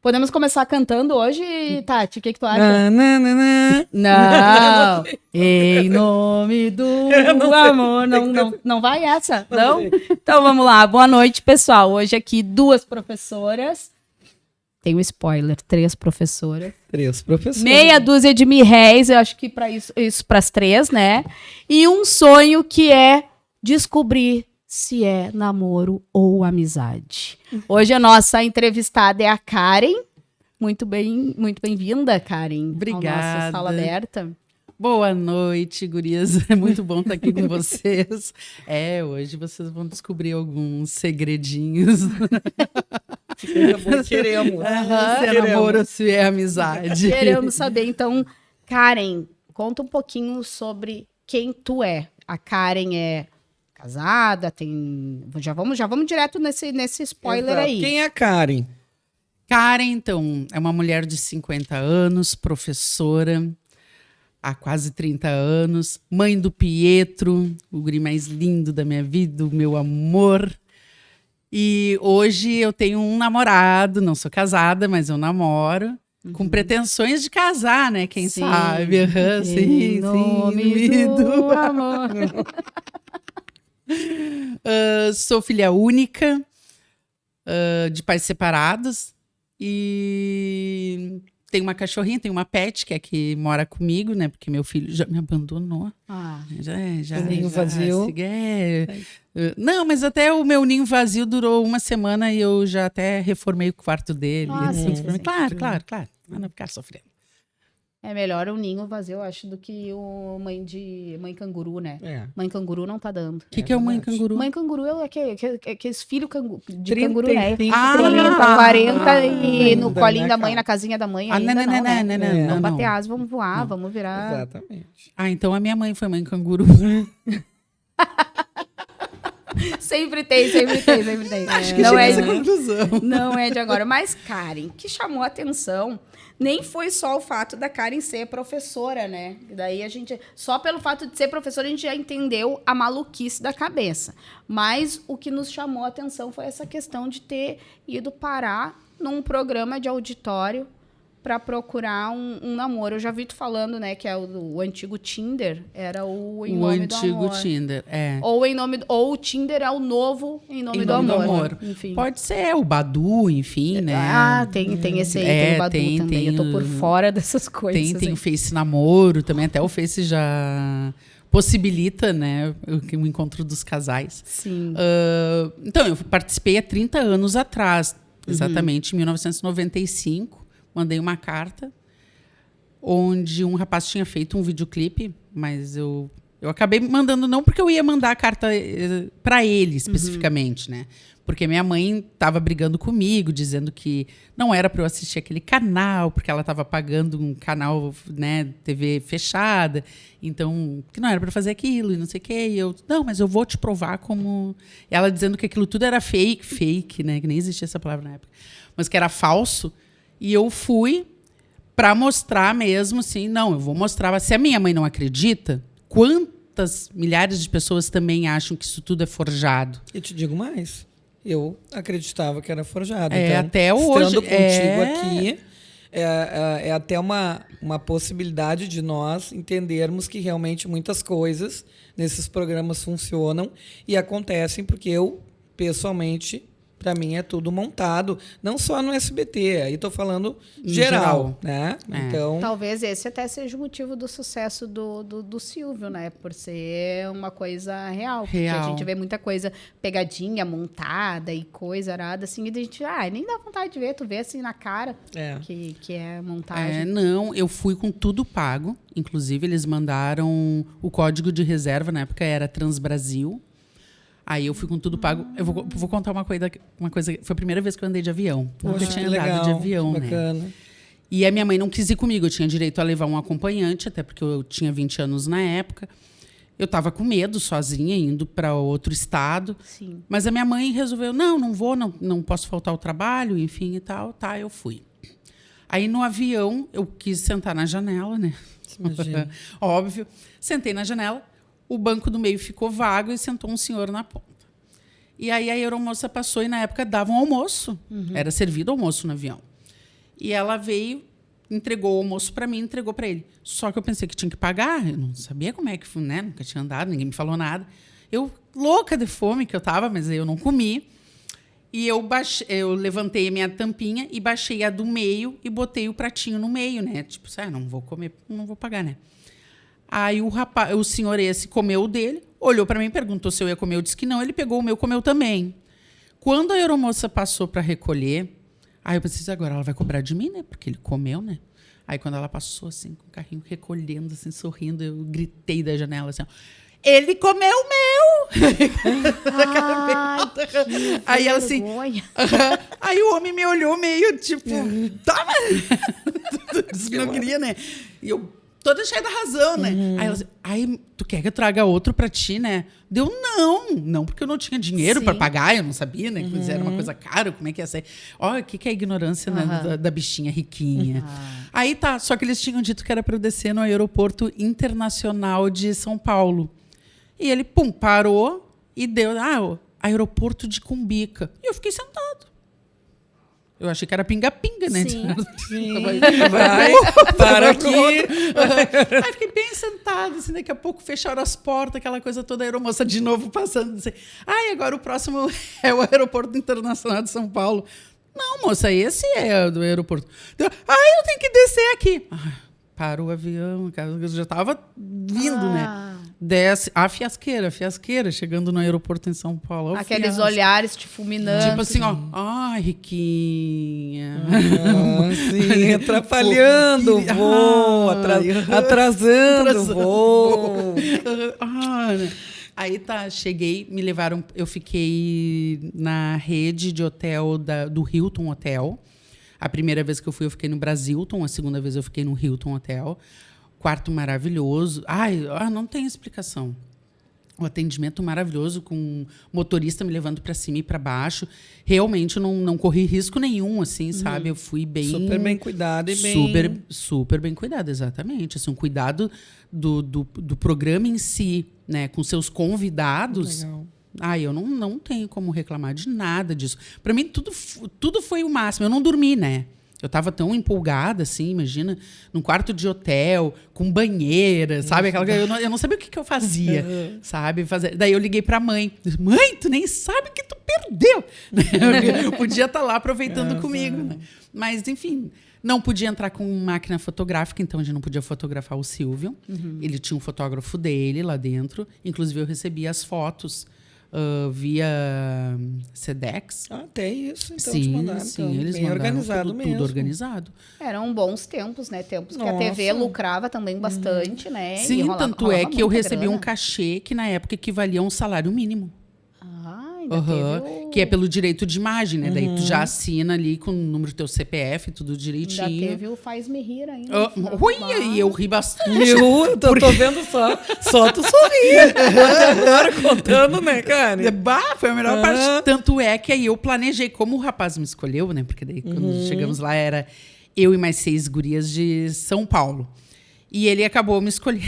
Podemos começar cantando hoje, Tati? O que tu acha? Nananana. Não. Em nome do amor. Não vai essa? Não? Então vamos lá. Boa noite, pessoal. Hoje aqui 2 professoras. Tem um spoiler, 3 professoras. 3 professores. Meia dúzia de mirréis, eu acho que para isso para as 3, né? E um sonho que é descobrir se é namoro ou amizade. Hoje a nossa entrevistada é a Karen. Muito bem-vinda, Karen. Obrigada. À nossa sala aberta. Boa noite, gurias. É muito bom estar aqui com vocês. Hoje vocês vão descobrir alguns segredinhos. Queremos. Se é namoro ou se é amizade. Queremos saber, então, Karen, conta um pouquinho sobre quem tu é. A Karen é casada, tem... Já vamos direto nesse spoiler. Exato. aí. Quem é a Karen? Karen, então, é uma mulher de 50 anos, professora há quase 30 anos, mãe do Pietro, o guri mais lindo da minha vida, o meu amor. E hoje eu tenho um namorado, não sou casada, mas eu namoro, com pretensões de casar, né? Quem sabe? Em nome do amor. Sou filha única, de pais separados, e tenho uma cachorrinha, tenho uma pet, que é que mora comigo, né? Porque meu filho já me abandonou. O ninho vazio. Não, mas até o meu ninho vazio durou uma semana e eu já até reformei o quarto dele. Sim. Claro. Pra não ficar sofrendo. É melhor o ninho vazio, eu acho, do que o mãe canguru, né? Mãe canguru não tá dando. O que é o mãe canguru? Mãe canguru é aqueles filhos de canguru, né? 35, 40 e no ainda, colinho né, da mãe, cara? na casinha da mãe ainda não, né? Vamos bater asas, vamos voar, vamos virar... Exatamente. Então a minha mãe foi mãe canguru. Sempre tem. Acho que Não chega é essa conclusão. Não é de agora. Mas, Karen, que chamou a atenção nem foi só o fato da Karen ser professora, né? Daí a gente, só pelo fato de ser professora, a gente já entendeu a maluquice da cabeça. Mas o que nos chamou a atenção foi essa questão de ter ido parar num programa de auditório para procurar um namoro. Eu já vi tu falando, né, que é o antigo Tinder era o Em Nome do Amor. O antigo Tinder, Ou o Tinder é o novo Em Nome do Amor. Enfim. Pode ser o Badu, enfim, né? Tem esse aí, tem o Badu também. Eu tô por fora dessas coisas. Tem o Face Namoro também, até o Face já possibilita, né, o encontro dos casais. Sim. Então, eu participei há 30 anos atrás, exatamente, em 1995. Mandei uma carta onde um rapaz tinha feito um videoclipe, mas eu acabei mandando não porque eu ia mandar a carta para ele especificamente, né? Porque minha mãe estava brigando comigo, dizendo que não era para eu assistir aquele canal, porque ela estava pagando um canal, né, TV fechada, então que não era para fazer aquilo e não sei o quê. E eu, não, mas eu vou te provar como... Ela dizendo que aquilo tudo era fake, né? Que nem existia essa palavra na época, mas que era falso. E eu fui para mostrar mesmo, assim, não, eu vou mostrar. Se a minha mãe não acredita, quantas milhares de pessoas também acham que isso tudo é forjado? Eu te digo mais, eu acreditava que era forjado. Então, até hoje, estando contigo aqui, é até uma possibilidade de nós entendermos que realmente muitas coisas nesses programas funcionam e acontecem porque eu, pessoalmente... Para mim é tudo montado, não só no SBT, aí estou falando geral, né? Então, talvez esse até seja o motivo do sucesso do Silvio, né? Por ser uma coisa real. Porque a gente vê muita coisa pegadinha, montada e coisa arada, assim, e a gente, nem dá vontade de ver, tu vê assim na cara que é montagem. Não, eu fui com tudo pago, inclusive eles mandaram o código de reserva, na época era Transbrasil. Aí eu fui com tudo pago. Eu vou contar uma coisa. Foi a primeira vez que eu andei de avião. Nunca tinha andado de avião, né? E a minha mãe não quis ir comigo. Eu tinha direito a levar um acompanhante, até porque eu tinha 20 anos na época. Eu estava com medo, sozinha, indo para outro estado. Sim. Mas a minha mãe resolveu, não vou, não posso faltar ao trabalho, enfim e tal. Tá, eu fui. Aí no avião, eu quis sentar na janela, né? Óbvio. Sentei na janela. O banco do meio ficou vago e sentou um senhor na ponta. E aí a aeromoça passou e, na época, dava um almoço. Era servido almoço no avião. E ela veio, entregou o almoço para mim, entregou para ele. Só que eu pensei que tinha que pagar, eu não sabia como é que foi, né? Nunca tinha andado, ninguém me falou nada. Eu, louca de fome que eu tava, mas eu não comi. E eu levantei a minha tampinha e baixei a do meio e botei o pratinho no meio, né? Tipo, não vou comer, não vou pagar, né? Aí o senhor esse comeu o dele, olhou para mim, perguntou se eu ia comer, eu disse que não, ele pegou o meu, comeu também. Quando a aeromoça passou para recolher, aí eu pensei, agora ela vai cobrar de mim, né? Porque ele comeu, né? Aí quando ela passou assim, com o carrinho recolhendo, assim, sorrindo, eu gritei da janela assim, ó, ele comeu o meu! Aí ela assim. Aí o homem me olhou meio tipo, tá, mas não queria, né? E eu toda cheia da razão, né? Aí ela assim, tu quer que eu traga outro pra ti, né? Deu, não, porque eu não tinha dinheiro pra pagar, eu não sabia, né? Que era uma coisa cara, como é que ia ser? Olha, o que é a ignorância, né, da bichinha riquinha. Aí tá, só que eles tinham dito que era pra eu descer no aeroporto internacional de São Paulo. E ele, parou e deu, aeroporto de Cumbica. E eu fiquei sentado. Eu achei que era pinga-pinga, né? Sim. Vai, para aqui. Aí fiquei bem sentada, assim, daqui a pouco fecharam as portas, aquela coisa toda, a aeromoça de novo passando, assim, agora o próximo é o Aeroporto Internacional de São Paulo. Não, moça, esse é do aeroporto. Eu tenho que descer aqui. Parou o avião, eu já estava vindo, né? Desce, a fiasqueira, chegando no aeroporto em São Paulo. Aqueles olhares te fulminando. Tipo assim, ó, riquinha. Sim, atrapalhando o voo, atrasando o voo. Aí tá, cheguei, me levaram, eu fiquei na rede de hotel do Hilton Hotel. A primeira vez que eu fui, eu fiquei no Brasilton, a segunda vez eu fiquei no Hilton Hotel. Quarto maravilhoso. Não tem explicação. O atendimento maravilhoso, com um motorista me levando para cima e para baixo. Realmente não corri risco nenhum, assim, sabe? Eu fui bem... Super bem cuidada e bem... Super bem cuidada, exatamente. Assim, um cuidado do programa em si, né? Com seus convidados. Legal. Eu não tenho como reclamar de nada disso. Para mim, tudo foi o máximo. Eu não dormi, né? Eu estava tão empolgada, assim, imagina, num quarto de hotel, com banheira, sabe? Eu não sabia o que eu fazia, sabe? Daí eu liguei para a mãe. Mãe, tu nem sabe o que tu perdeu. Eu podia estar lá aproveitando comigo. Né? Mas, enfim, não podia entrar com máquina fotográfica, então a gente não podia fotografar o Silvio. Ele tinha um fotógrafo dele lá dentro. Inclusive, eu recebia as fotos via Sedex. Tem isso, então, sim, te mandaram. sim, então, eles bem mandaram organizado mesmo. Tudo organizado. Eram bons tempos, né? Tempos que a Nossa. TV lucrava também bastante, né? Sim, tanto é que eu recebi grana. um cachê que na época equivalia a um salário mínimo. Ainda teve Que é pelo direito de imagem, né? Daí tu já assina ali com o número do teu CPF, tudo direitinho. Ainda teve o Faz-me Rir ainda. E eu ri bastante. Eu tô vendo só tu sorria. Até agora contando, né, cara? Foi a melhor parte. Tanto é que aí eu planejei, como o rapaz me escolheu, né? Porque daí quando chegamos lá era eu e mais 6 gurias de São Paulo. E ele acabou me escolhendo,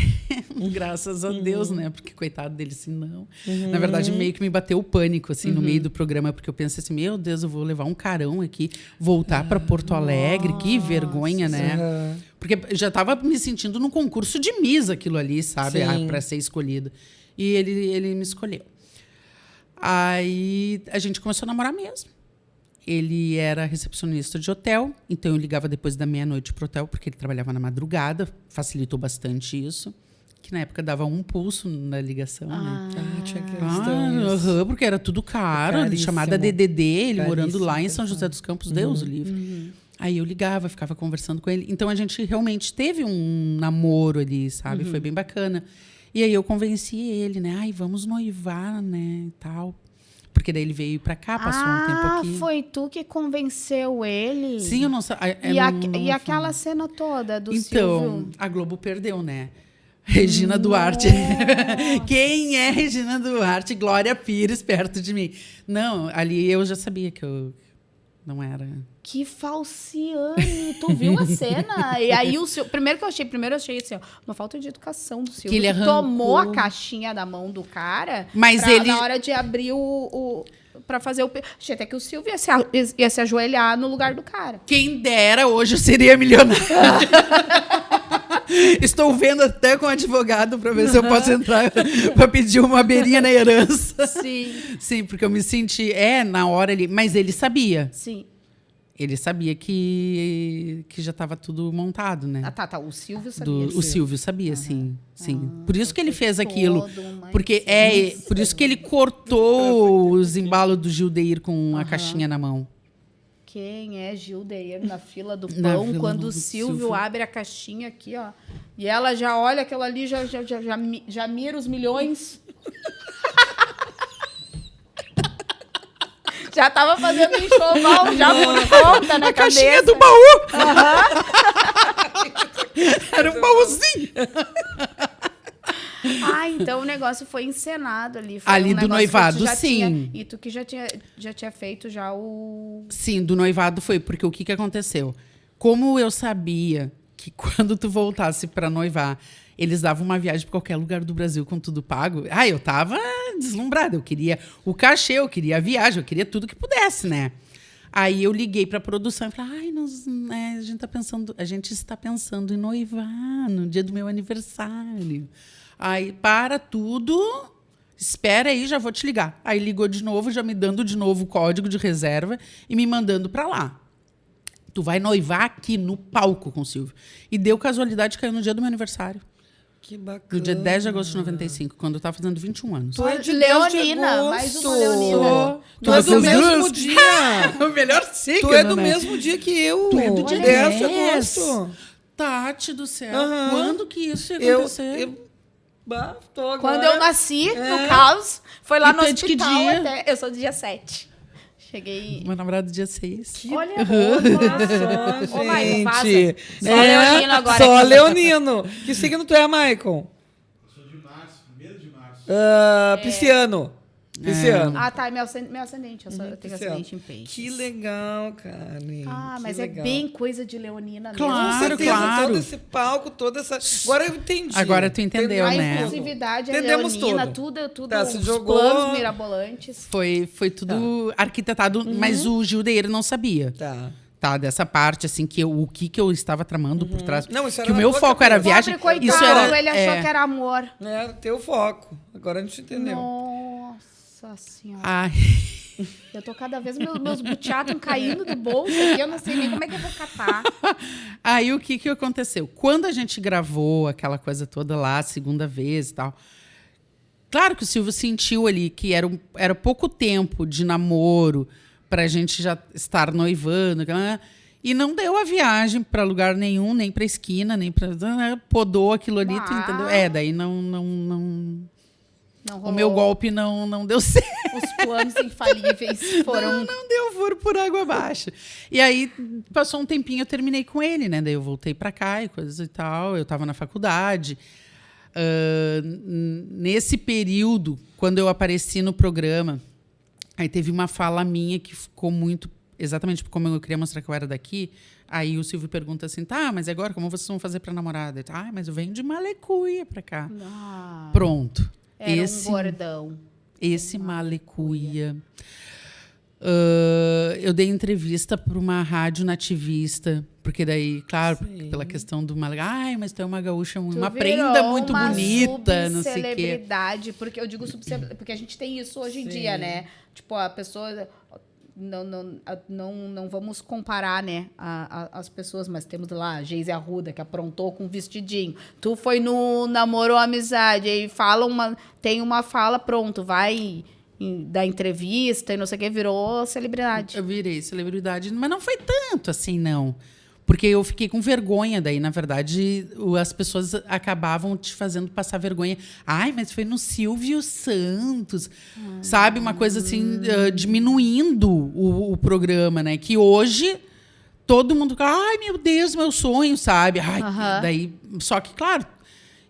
graças a Deus, né? Porque coitado dele, assim, não. Na verdade, meio que me bateu o pânico, assim, no meio do programa, porque eu pensei assim, meu Deus, eu vou levar um carão aqui, voltar para Porto Alegre, que vergonha, né? Porque já estava me sentindo num concurso de Miss aquilo ali, sabe? Para ser escolhida. E ele me escolheu. Aí a gente começou a namorar mesmo. Ele era recepcionista de hotel, então eu ligava depois da meia-noite pro hotel, porque ele trabalhava na madrugada, facilitou bastante isso. Que na época dava um pulso na ligação, né? Tinha questão Porque era tudo caro, Caríssimo. chamada DDD, ele morando lá em Caríssimo, São José dos Campos, Deus o livre. Aí eu ligava, ficava conversando com ele. Então a gente realmente teve um namoro ali, sabe? Foi bem bacana. E aí eu convenci ele, né? Vamos noivar, né? E tal. Porque daí ele veio pra cá, passou um tempo aqui. Foi tu que convenceu ele? Sim, eu não sabia. E aquela cena toda do Silvio? Então, a Globo perdeu, né? Regina Duarte. Quem é Regina Duarte? Glória Pires perto de mim. Não, ali eu já sabia que eu não era. Que falciane! Tu viu a cena? E aí o Silvio... Primeiro eu achei assim, ó, uma falta de educação do Silvio. Que ele arrancou. Tomou a caixinha da mão do cara. Mas ele... Na hora de abrir o pra fazer o... Achei até que o Silvio ia se ajoelhar no lugar do cara. Quem dera, hoje eu seria milionária. Estou vendo até com o advogado para ver se eu posso entrar para pedir uma beirinha na herança. Sim. Sim, porque eu me senti... na hora ali... Mas ele sabia. Sim. Ele sabia que já estava tudo montado, né? Ah, tá. O Silvio sabia. O Silvio sabia, sim. Por isso que ele fez foi aquilo. todo uma Porque por isso que ele cortou os embalos do Gildeir com a caixinha na mão. Quem é Gildeir na fila do Na pão fila quando do o Silvio Silvio. abre a caixinha aqui, ó. E ela já olha aquilo ali, já mira os milhões. Já tava fazendo enxoval, já por conta na cabeça. Caixinha do baú! Era um baúzinho! Ah, então o negócio foi encenado ali. Foi Ali um do negócio que noivado, tu já sim. tinha- e tu que já tinha feito já o... Sim, do noivado foi, porque o que aconteceu? Como eu sabia que quando tu voltasse para noivar, eles davam uma viagem para qualquer lugar do Brasil com tudo pago, eu tava deslumbrada. Eu queria o cachê, eu queria a viagem, eu queria tudo que pudesse, né? Aí eu liguei para a produção e falei, a gente está pensando em noivar no dia do meu aniversário. Aí, para tudo, espera aí, já vou te ligar. Aí ligou de novo, já me dando de novo o código de reserva e me mandando para lá. Tu vai noivar aqui no palco com o Silvio. E deu casualidade, caiu no dia do meu aniversário. Que bacana. No dia 10 de agosto de 95, quando eu tava fazendo 21 anos. Tu é de Leonina, 10 de mais uma agosto. Leonina. Tu é do Vocês mesmo duas? dia. O melhor signo, Tu é do né? mesmo dia que eu. Tu é do dia 10 de 10. agosto. Tati do céu. Aham. Quando que isso ia Eu, acontecer? tô agora. Quando eu nasci, no caos, foi lá E no tu é de que hospital dia? até... Eu sou do dia 7. Cheguei... Meu namorado dia 6. Olha, Só, Ô, Maicon, vaza. gente. Só Leonino agora Só aqui. Leonino. Que signo tu é, Maicon? Sou de março, 1º de março. Pisciano. Pisciano. Ah, tá, meu ascendente. Eu tenho Pisciano. ascendente em peixe. Que legal, cara. Ah, Que mas legal. é bem coisa de leonina mesmo. Claro. Com certeza, claro. todo esse palco, toda essa... Agora eu entendi. Agora tu entendeu, A né? impulsividade é Entendemos leonina, tudo. tudo Tá, se os jogou. planos mirabolantes. Foi tudo arquitetado, mas o Gildeir não sabia. Tá. Dessa parte, assim, o que eu estava tramando por trás. Não, isso era que o na meu tua foco era a cabeça. viagem. Pobre coitado, Isso era, ele achou que era amor. É, teu foco. Agora a gente entendeu. Nossa senhora. Ai, Eu tô cada vez... Meus butiá estão caindo do bolso aqui. Eu não sei nem como é que eu vou catar. Aí o que aconteceu? Quando a gente gravou aquela coisa toda lá, a segunda vez e tal, claro que o Silvio sentiu ali que era pouco tempo de namoro pra gente já estar noivando, e não deu a viagem pra lugar nenhum, nem pra esquina, nem pra... Podou aquilo ali, tu entendeu? Daí não Não o rolou. meu golpe não deu certo. Os planos infalíveis foram... Não deu furo por água abaixo. E aí, passou um tempinho, eu terminei com ele, né? Daí eu voltei pra cá e coisas e tal. Eu tava na faculdade. Nesse período, quando eu apareci no programa, aí teve uma fala minha que ficou muito... Exatamente como eu queria mostrar que eu era daqui. Aí o Silvio pergunta assim, tá, mas agora como vocês vão fazer pra namorada? Eu, mas eu venho de Malecuia pra cá. Ah, Pronto. era Esse um bordão. Esse Malecuia. Eu dei entrevista para uma rádio nativista, porque daí, claro, pela questão do Malecuia, mas tu é uma gaúcha, uma prenda muito bonita, não sei o quê. Subcelebridade, porque eu digo subcelebridade, porque a gente tem isso hoje em dia, né? Tipo, a pessoa... Não vamos comparar, né, as pessoas, mas temos lá a Geise Arruda, que aprontou com um vestidinho. Tu foi no namoro ou amizade, aí tem uma fala, pronto, vai dar entrevista e não sei o que, virou celebridade. Eu virei celebridade, mas não foi tanto assim, não. Porque eu fiquei com vergonha daí, na verdade, as pessoas acabavam te fazendo passar vergonha. Mas foi no Silvio Santos, sabe? Uma coisa assim, diminuindo o programa, né? Que hoje todo mundo fala, meu Deus, meu sonho, sabe? Daí, só que, claro,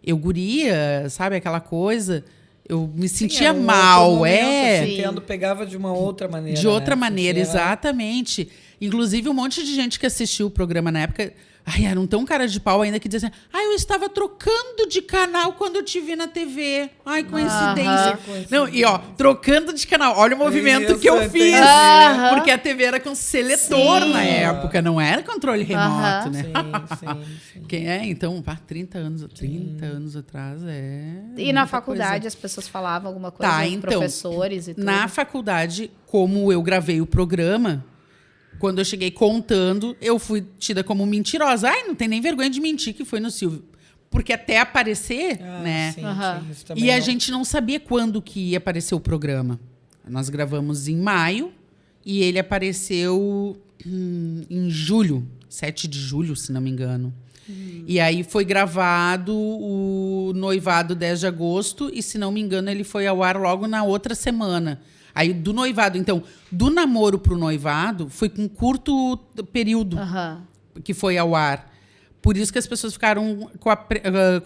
eu guria, sabe? Aquela coisa... Eu me sentia mal, Entendo, pegava de uma outra maneira. De outra né? maneira, exatamente. Inclusive, um monte de gente que assistiu o programa na época Ai, eram tão cara de pau ainda que diziam assim, eu estava trocando de canal quando eu te vi na TV. Ai, coincidência. Não, e ó, trocando de canal. Olha o movimento que eu fiz. Porque a TV era com seletor na época, não era controle remoto, né? Sim. Quem é? Então, 30 anos atrás E na faculdade as pessoas falavam alguma coisa, então, professores e tudo? Na faculdade, como eu gravei o programa, quando eu cheguei contando, eu fui tida como mentirosa. Ai, não tem nem vergonha de mentir que foi no Silvio. Porque até aparecer, né? Sim, isso E a gente não sabia quando que ia aparecer o programa. Nós gravamos em maio e ele apareceu em julho, 7 de julho, se não me engano. E aí foi gravado o noivado 10 de agosto e, se não me engano, ele foi ao ar logo na outra semana. Aí, do noivado, então, do namoro pro noivado, foi com um curto período que foi ao ar. Por isso que as pessoas ficaram com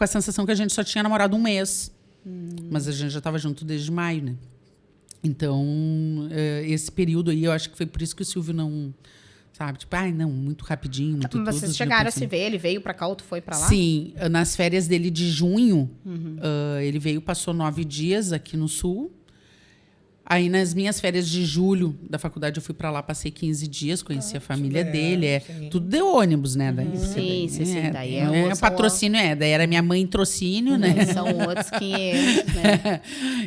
a sensação que a gente só tinha namorado um mês. Mas a gente já estava junto desde maio, né? Então, esse período aí, eu acho que foi por isso que o Silvio não... Sabe? Tipo, não, muito rapidinho, muito Mas vocês chegaram a se ver? Ele veio pra cá ou tu foi pra lá? Sim. Nas férias dele de junho, ele veio, passou 9 dias aqui no Sul. Aí, nas minhas férias de julho da faculdade, eu fui pra lá, passei 15 dias, conheci a família dele. Tudo de ônibus, né? Daí, Sim. Daí patrocínio, daí era minha mãe em trocínio, né? São outros 500, né?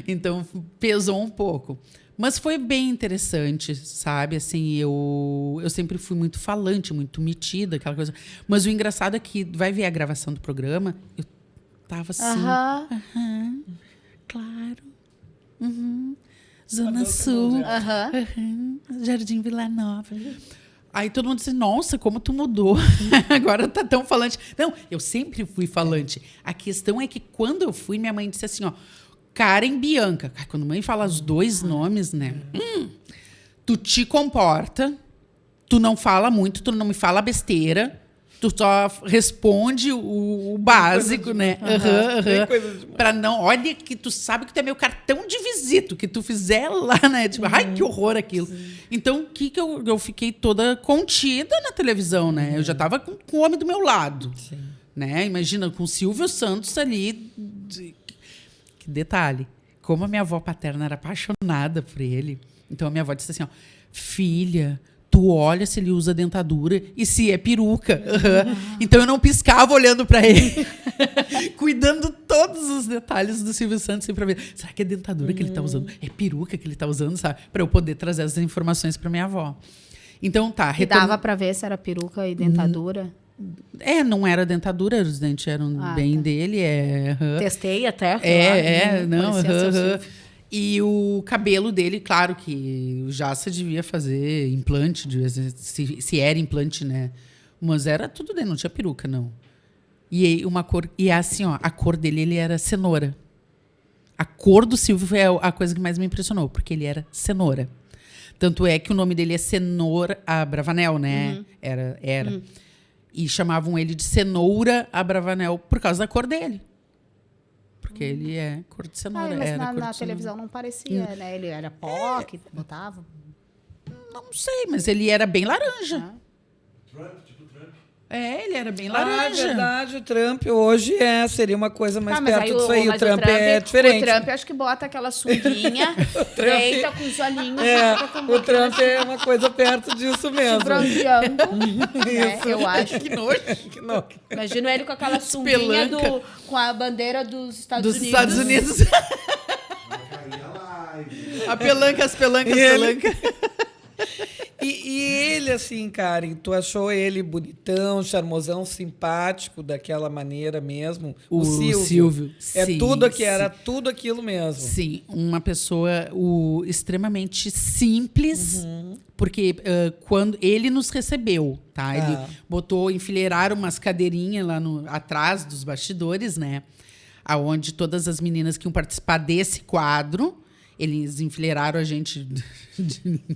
Então, pesou um pouco. Mas foi bem interessante, sabe? Assim, eu sempre fui muito falante, muito metida, aquela coisa. Mas o engraçado é que, vai ver a gravação do programa, eu tava assim... claro. Zona Sul. Jardim Vila Nova. Aí todo mundo disse, nossa, como tu mudou. Agora tá tão falante. Não, eu sempre fui falante. A questão é que quando eu fui, minha mãe disse assim, ó, Karen Bianca. Quando a mãe fala os 2 nomes, né? Tu te comporta, tu não fala muito, tu não me fala besteira, tu só responde o básico, né? Pra não... Olha que tu sabe que tu é meu cartão de visita, que tu fizer lá, né? Tipo, ai, que horror aquilo. Então, que eu fiquei toda contida na televisão, né? Eu já tava com o homem do meu lado. Né? Imagina, com o Silvio Santos ali... Que detalhe, como a minha avó paterna era apaixonada por ele, então a minha avó disse assim, ó, filha, tu olha se ele usa dentadura e se é peruca. Então eu não piscava olhando para ele, cuidando todos os detalhes do Silvio Santos, sempre pra ver, será que é dentadura que ele tá usando? É peruca que ele tá usando, sabe? Para eu poder trazer as informações para minha avó. Então tá. E dava para ver se era peruca e dentadura? Não era dentadura, os dentes eram bem dele. Testei até. Não. E o cabelo dele, claro que o Jassa devia fazer implante, se era implante, né? Mas era tudo dele, não tinha peruca, não. E uma cor, e assim, ó, a cor dele, ele era cenoura. A cor do Silvio foi a coisa que mais me impressionou, porque ele era cenoura. Tanto é que o nome dele é Cenoura Abravanel, né? Era. E chamavam ele de Cenoura Abravanel por causa da cor dele. Porque ele é cor de cenoura. Mas era na televisão não parecia, né? Ele era pó que botava. Não sei, mas ele era bem laranja. Trump, tipo Trump. Ele era bem laranja. É verdade, o Trump hoje seria uma coisa mais mas perto disso aí. O Trump é diferente. O Trump acho que bota aquela sunguinha, deita com os olhinhos. O Trump é uma coisa perto disso mesmo. Bronzeando, né? Eu acho. Que nojo. Imagino ele com aquela sunguinha com a bandeira dos Estados Unidos. Estados Unidos. Vai cair a live. As pelancas. E ele, assim, Karen, tu achou ele bonitão, charmosão, simpático, daquela maneira mesmo? O Silvio. Era tudo aquilo mesmo. Sim, uma pessoa extremamente simples, porque quando ele nos recebeu, tá? Ele enfileiraram umas cadeirinhas lá atrás dos bastidores, né? Aonde todas as meninas que iam participar desse quadro... Eles enfileiraram a gente,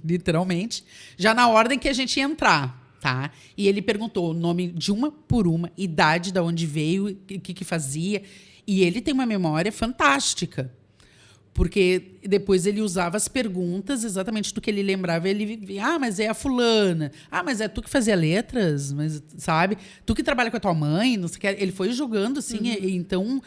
literalmente, já na ordem que a gente ia entrar, tá? E ele perguntou o nome de uma por uma, idade, de onde veio, o que fazia. E ele tem uma memória fantástica. Porque depois ele usava as perguntas exatamente do que ele lembrava. Ele via, mas é a fulana. Mas é tu que fazia letras, mas, sabe? Tu que trabalha com a tua mãe, não sei o que. Ele foi jogando, assim, então...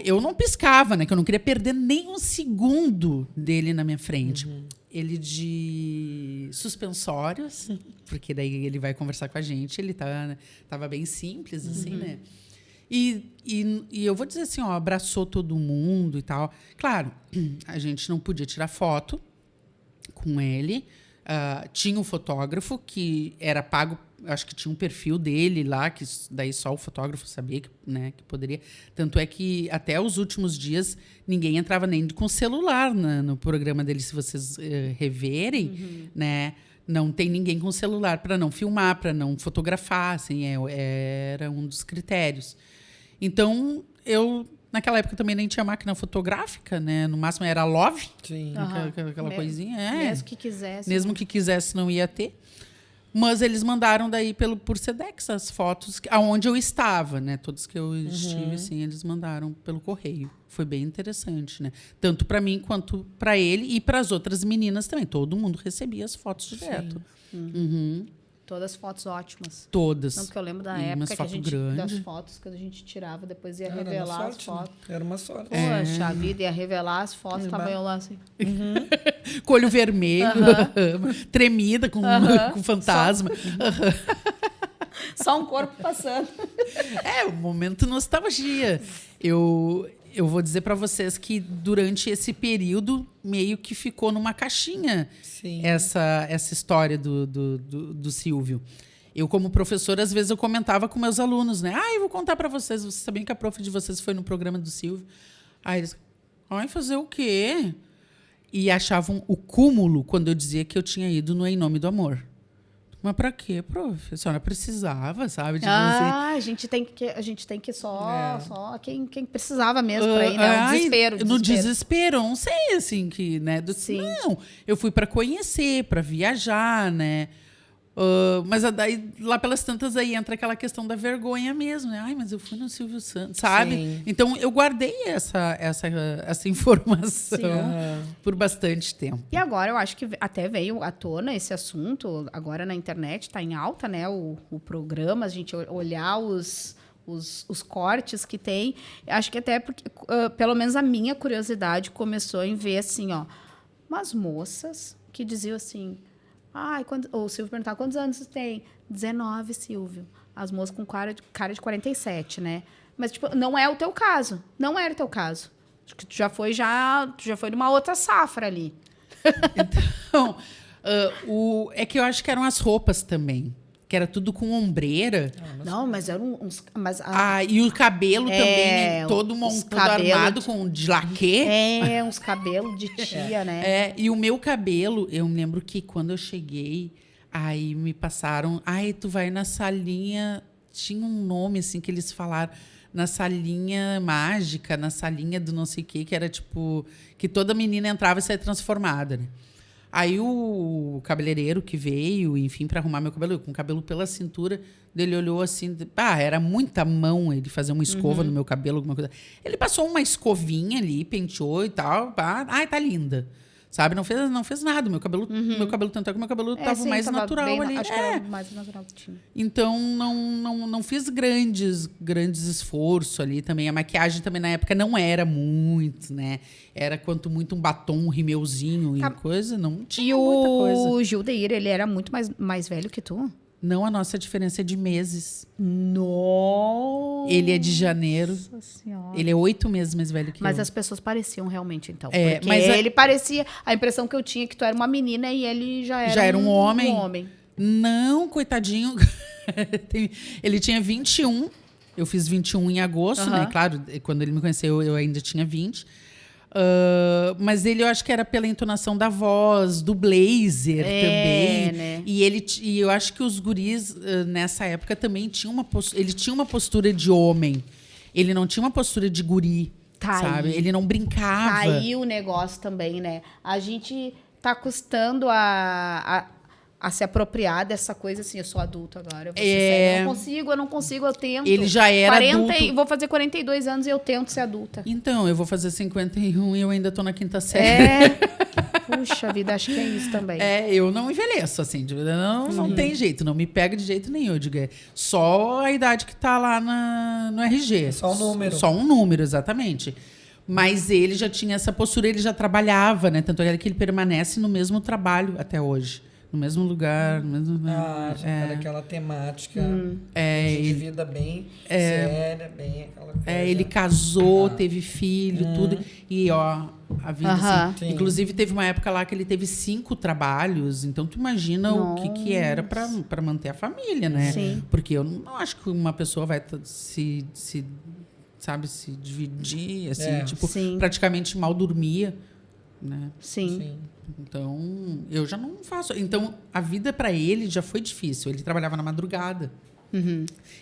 eu não piscava, né? Que eu não queria perder nem um segundo dele na minha frente. Ele de suspensórios, porque daí ele vai conversar com a gente. Ele tava bem simples, assim, né? E eu vou dizer assim, abraçou todo mundo e tal. Claro, a gente não podia tirar foto com ele. Tinha um fotógrafo que era pago, acho que tinha um perfil dele lá, que daí só o fotógrafo sabia que, né, que poderia. Tanto é que até os últimos dias ninguém entrava nem com celular no programa dele, se vocês reverem, né? Não tem ninguém com celular para não filmar, para não fotografar, assim, era um dos critérios. Então, eu, naquela época, também nem tinha máquina fotográfica, né? No máximo era Love, Sim. aquela coisinha. Mesmo que quisesse. Mesmo que quisesse, não ia ter. Mas eles mandaram daí por Sedex as fotos aonde eu estava, né? Todos que eu estive, assim, eles mandaram pelo correio. Foi bem interessante, né? Tanto para mim quanto para ele e para as outras meninas também. Todo mundo recebia as fotos direto. Todas fotos ótimas. Todas. Não, porque eu lembro da E umas época que a fotos gente, grandes. das fotos que a gente tirava, depois ia Era uma revelar as sorte, né? fotos. Era uma sorte. Poxa, a vida ia revelar as fotos, tava eu lá assim. Com olho vermelho, tremida, com fantasma. Só um corpo passando. Um momento nostalgia. Eu vou dizer para vocês que durante esse período meio que ficou numa caixinha essa história do Silvio. Eu, como professora, às vezes eu comentava com meus alunos, né? Eu vou contar para vocês. Vocês sabiam que a prof de vocês foi no programa do Silvio? Aí eles... fazer o quê? E achavam o cúmulo quando eu dizia que eu tinha ido no Em Nome do Amor. Mas pra quê, prof? A senhora precisava, sabe? Tipo assim. A gente tem que só quem precisava mesmo pra ir, né? O desespero. No desespero, não sei, assim, que, né? Sim. Não, eu fui pra conhecer, pra viajar, né? Mas daí, lá pelas tantas, aí entra aquela questão da vergonha mesmo, né? Mas eu fui no Silvio Santos, sabe? Sim. Então, eu guardei essa informação por bastante tempo. E agora eu acho que até veio à tona esse assunto, agora na internet, tá em alta, né? O programa, a gente olhar os cortes que tem. Acho que até porque, pelo menos a minha curiosidade começou em ver, assim, umas moças que diziam assim... o Silvio perguntava, quantos anos você tem? 19, Silvio. As moças com cara de 47, né? Mas, tipo, não é o teu caso. Não era o teu caso. Acho que tu já foi numa outra safra ali. Então, é que eu acho que eram as roupas também. Que era tudo com ombreira. Não, mas eram uns... E o cabelo também, todo armado de laquê. Uns cabelos de tia, né? E o meu cabelo, eu me lembro que quando eu cheguei, aí me passaram... tu vai na salinha... Tinha um nome, assim, que eles falaram... Na salinha mágica, na salinha do não sei o quê, que era tipo... Que toda menina entrava e saía transformada, né? Aí o cabeleireiro que veio, enfim, para arrumar meu cabelo, com o cabelo pela cintura, ele olhou assim, era muita mão ele fazer uma escova no meu cabelo, alguma coisa. Ele passou uma escovinha ali, penteou e tal, tá linda. Sabe? Não fez nada. Meu cabelo, tanto é que meu cabelo estava mais natural ali. Acho que era mais natural que tinha. Então, não fiz grandes esforços ali também. A maquiagem também, na época, não era muito, né? Era, quanto muito, um batom, um rimeuzinho e coisa. Não tinha muita coisa. E o Gildeir, ele era muito mais velho que tu? Não, a nossa diferença é de meses. Nossa! Ele é de janeiro. Nossa Senhora. Ele é 8 meses mais velho que eu. Mas as pessoas pareciam realmente, então. Porque mas ele parecia... A impressão que eu tinha é que tu era uma menina e ele já era um homem. Um homem. Não, coitadinho. Ele tinha 21. Eu fiz 21 em agosto, né? Claro, quando ele me conheceu, eu ainda tinha 20. Mas ele, eu acho que era pela entonação da voz, do blazer também. Né? E eu acho que os guris, nessa época, também tinham ele tinha uma postura de homem. Ele não tinha uma postura de guri, sabe? Ele não brincava. Tá aí o negócio também, né? A gente tá custando a se apropriar dessa coisa assim, eu sou adulto agora, eu vou ser séria. Eu não consigo, eu tento. Ele já era adulto. Vou fazer 42 anos e eu tento ser adulta. Então, eu vou fazer 51 e eu ainda tô na 5ª série. Puxa vida, acho que é isso também. Eu não envelheço, assim, não tem jeito, não me pega de jeito nenhum, eu digo, só a idade que tá lá no RG. Só um número. Só um número, exatamente. Mas ele já tinha essa postura, ele já trabalhava, né? Tanto é que ele permanece no mesmo trabalho até hoje. No mesmo lugar, no mesmo... Era aquela temática de vida bem séria, bem aquela coisa. Ele casou, teve filho, tudo. E, ó, a vida, assim... Inclusive, teve uma época lá que ele teve 5 trabalhos. Então, tu imagina o que era para manter a família, né? Sim. Porque eu não acho que uma pessoa vai se dividir, assim. Praticamente mal dormia, né? Sim. Então, eu já não faço. Então, a vida para ele já foi difícil. Ele trabalhava na madrugada.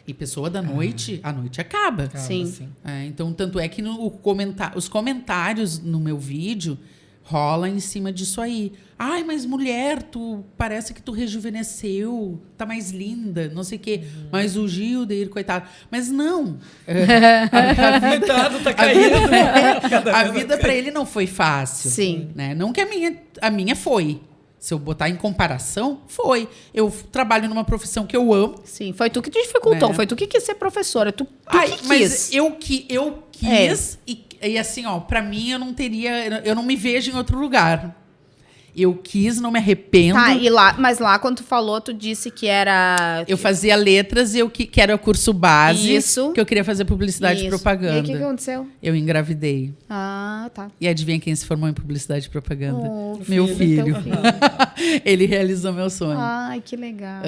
E pessoa da noite, a noite acaba. Sim. Então, tanto é que os comentários no meu vídeo rola em cima disso aí. Ai, mas mulher, tu parece que tu rejuvenesceu, tá mais linda, não sei o quê. Mas o Gildeir, coitado. Mas não. Coitado, tá caindo. A vida para ele não foi fácil. Sim. Né? Não que a minha foi. Se eu botar em comparação, foi. Eu trabalho numa profissão que eu amo. Sim, foi tu que te dificultou. Foi tu que quis ser professora. Tu que quis. Mas eu quis e assim, ó, pra mim eu não me vejo em outro lugar. Eu quis, não me arrependo. Tá, mas lá quando tu falou, tu disse que era... Eu fazia letras e que era o curso base. Isso. Que eu queria fazer publicidade e propaganda. E aí, o que aconteceu? Eu engravidei. Ah, tá. E adivinha quem se formou em publicidade e propaganda? Oh, meu filho. Teu filho. Ele realizou meu sonho. Ai, que legal.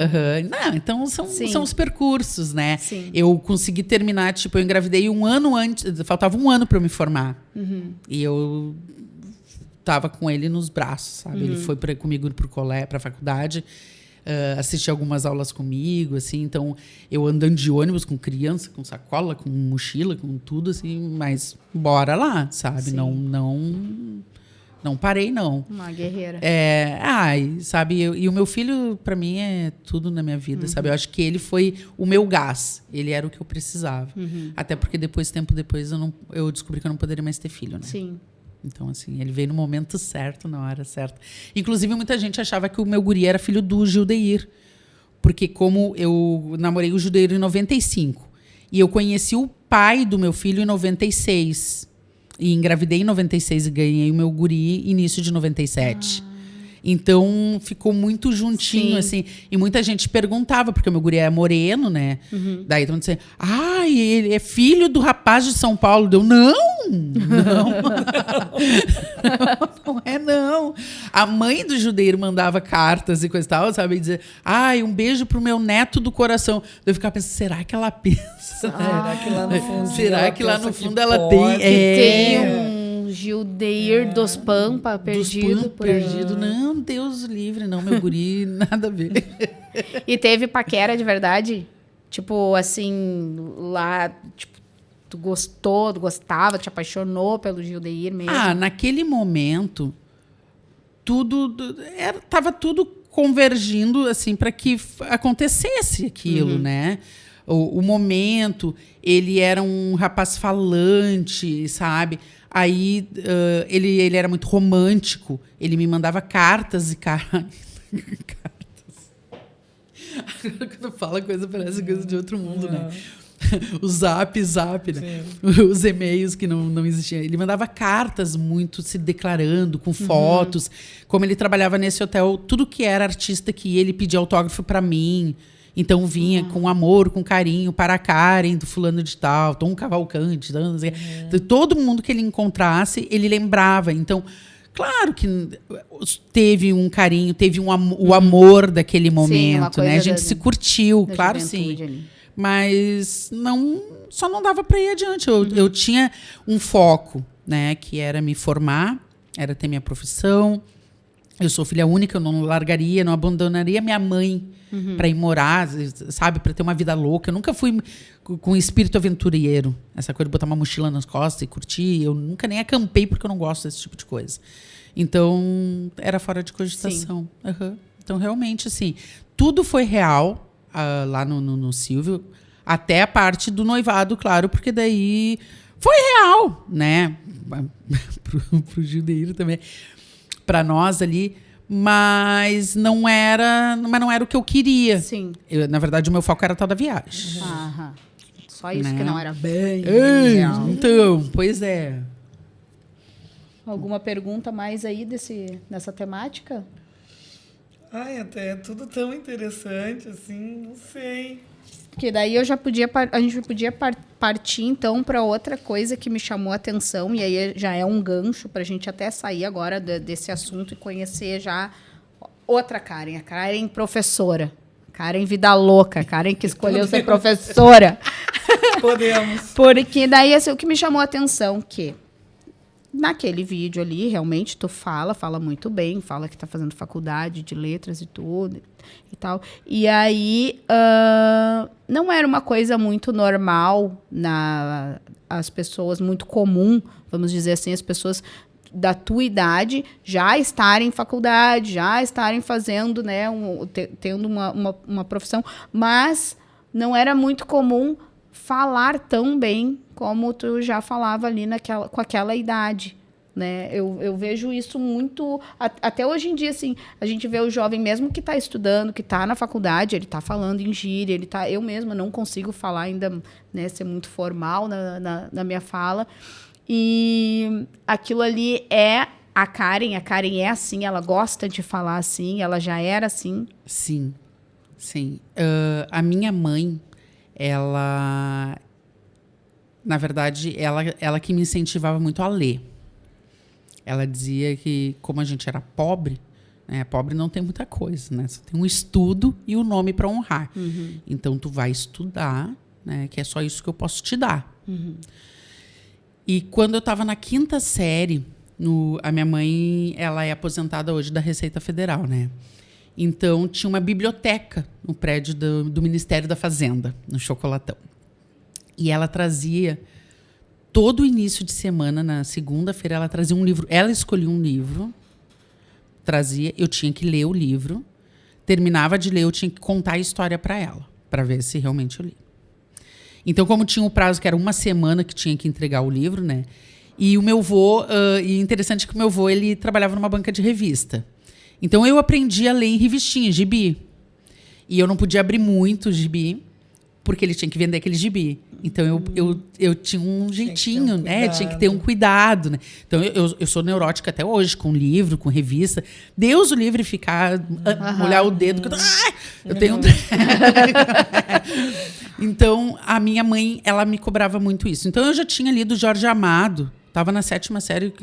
Não, então são os percursos, né? Sim. Eu consegui terminar, eu engravidei 1 ano antes, faltava 1 ano para eu me formar. E eu tava com ele nos braços, sabe? Ele foi comigo para a faculdade, assistir algumas aulas comigo, assim. Então, eu andando de ônibus com criança, com sacola, com mochila, com tudo, assim. Mas bora lá, sabe? Sim. Não parei, não. Uma guerreira. Sabe? E o meu filho, para mim, é tudo na minha vida, sabe? Eu acho que ele foi o meu gás. Ele era o que eu precisava. Até porque tempo depois, eu descobri que eu não poderia mais ter filho, né? Sim. Então, assim, ele veio no momento certo, na hora certa. Inclusive, muita gente achava que o meu guri era filho do Gildeir. Porque como eu namorei o Gildeir em 95, e eu conheci o pai do meu filho em 96, e engravidei em 96 e ganhei o meu guri início de 97. Então, ficou muito juntinho, assim. E muita gente perguntava, porque o meu guri é moreno, né? Daí todo mundo dizia, ele é filho do rapaz de São Paulo. Não é não. A mãe do Judeiro mandava cartas e coisa e tal, sabe? E dizia, um beijo pro meu neto do coração. Eu ficava pensando, será que ela pensa? Será que lá no fundo será que lá no fundo ela pode tem... Tem um Gildeir dos Pampa perdido por aí. Não, Deus livre, não, meu guri, nada a ver. E teve paquera de verdade? Tipo, assim, lá, tipo, tu gostava, te apaixonou pelo Gildeir mesmo? Naquele momento, tava tudo convergindo, assim, para que acontecesse aquilo, né? O momento, ele era um rapaz falante, sabe? Aí ele era muito romântico. Ele me mandava cartas e cartas. Agora quando fala coisa, parece coisa de outro mundo, né? O zap, né? Os e-mails que não existiam. Ele mandava cartas muito se declarando, com fotos. Como ele trabalhava nesse hotel, tudo que era artista que ia, ele pedia autógrafo para mim. Então vinha com amor, com carinho, para a Karen, do fulano de tal, Tom Cavalcante. Todo mundo que ele encontrasse, ele lembrava. Então, claro que teve um carinho, teve o amor daquele momento, né? A gente se curtiu, claro, sim. Ali. Mas só não dava para ir adiante. Eu tinha um foco, né? Que era me formar, era ter minha profissão. Eu sou filha única, eu não largaria, não abandonaria minha mãe para ir morar, sabe? Para ter uma vida louca. Eu nunca fui com espírito aventureiro. Essa coisa de botar uma mochila nas costas e curtir. Eu nunca nem acampei porque eu não gosto desse tipo de coisa. Então, era fora de cogitação. Então, realmente, assim, tudo foi real lá no Silvio, até a parte do noivado, claro, porque daí foi real, né? pro Gildeiro também, para nós ali, mas não era o que eu queria. Sim. Na verdade, o meu foco era tal da viagem. Aham. Só isso Né? que não era bem Ei, real. então, pois é. Alguma pergunta mais aí dessa temática? Ai, até é tudo tão interessante, assim, não sei. Porque daí a gente podia partir então para outra coisa que me chamou a atenção, e aí já é um gancho para a gente até sair agora desse assunto e conhecer já outra Karen, a Karen professora, Karen vida louca, Karen que escolheu ser professora. Podemos. Porque daí assim, o que me chamou a atenção que naquele vídeo ali, realmente, tu fala muito bem, fala que tá fazendo faculdade de letras e tudo e tal. E aí, não era uma coisa muito normal as pessoas, muito comum, vamos dizer assim, as pessoas da tua idade já estarem em faculdade, já estarem fazendo, né, tendo uma profissão, mas não era muito comum falar tão bem como tu já falava ali com aquela idade, né? Eu vejo isso muito... Até hoje em dia, assim, a gente vê o jovem, mesmo que está estudando, que está na faculdade, ele está falando em gíria, eu mesma não consigo falar ainda, né, ser muito formal na minha fala. E aquilo ali é a Karen é assim, ela gosta de falar assim, ela já era assim. Sim, sim. A minha mãe, ela... Na verdade, ela que me incentivava muito a ler. Ela dizia que, como a gente era pobre, né, pobre não tem muita coisa, né? Só tem um estudo e o nome para honrar. Uhum. Então, tu vai estudar, né, que é só isso que eu posso te dar. Uhum. E quando eu estava na 5ª série, a minha mãe, ela é aposentada hoje da Receita Federal, né? Então, tinha uma biblioteca no prédio do Ministério da Fazenda, no Chocolatão. E ela trazia, todo início de semana, na segunda-feira, ela trazia um livro. Ela escolhia um livro, trazia, eu tinha que ler o livro. Terminava de ler, eu tinha que contar a história para ela, para ver se realmente eu li. Então, como tinha um prazo que era uma semana que tinha que entregar o livro, né? E o meu avô, e interessante que o meu avô, ele trabalhava numa banca de revista. Então, eu aprendi a ler em revistinha, gibi. E eu não podia abrir muito gibi, porque ele tinha que vender aquele gibi. Então, eu tinha um jeitinho, né? Tinha que ter um cuidado, né? Então, eu sou neurótica até hoje, com livro, com revista. Deus o livre ficar, molhar o dedo. Eu tenho... Então, a minha mãe, ela me cobrava muito isso. Então, eu já tinha lido Jorge Amado. Estava na 7ª série.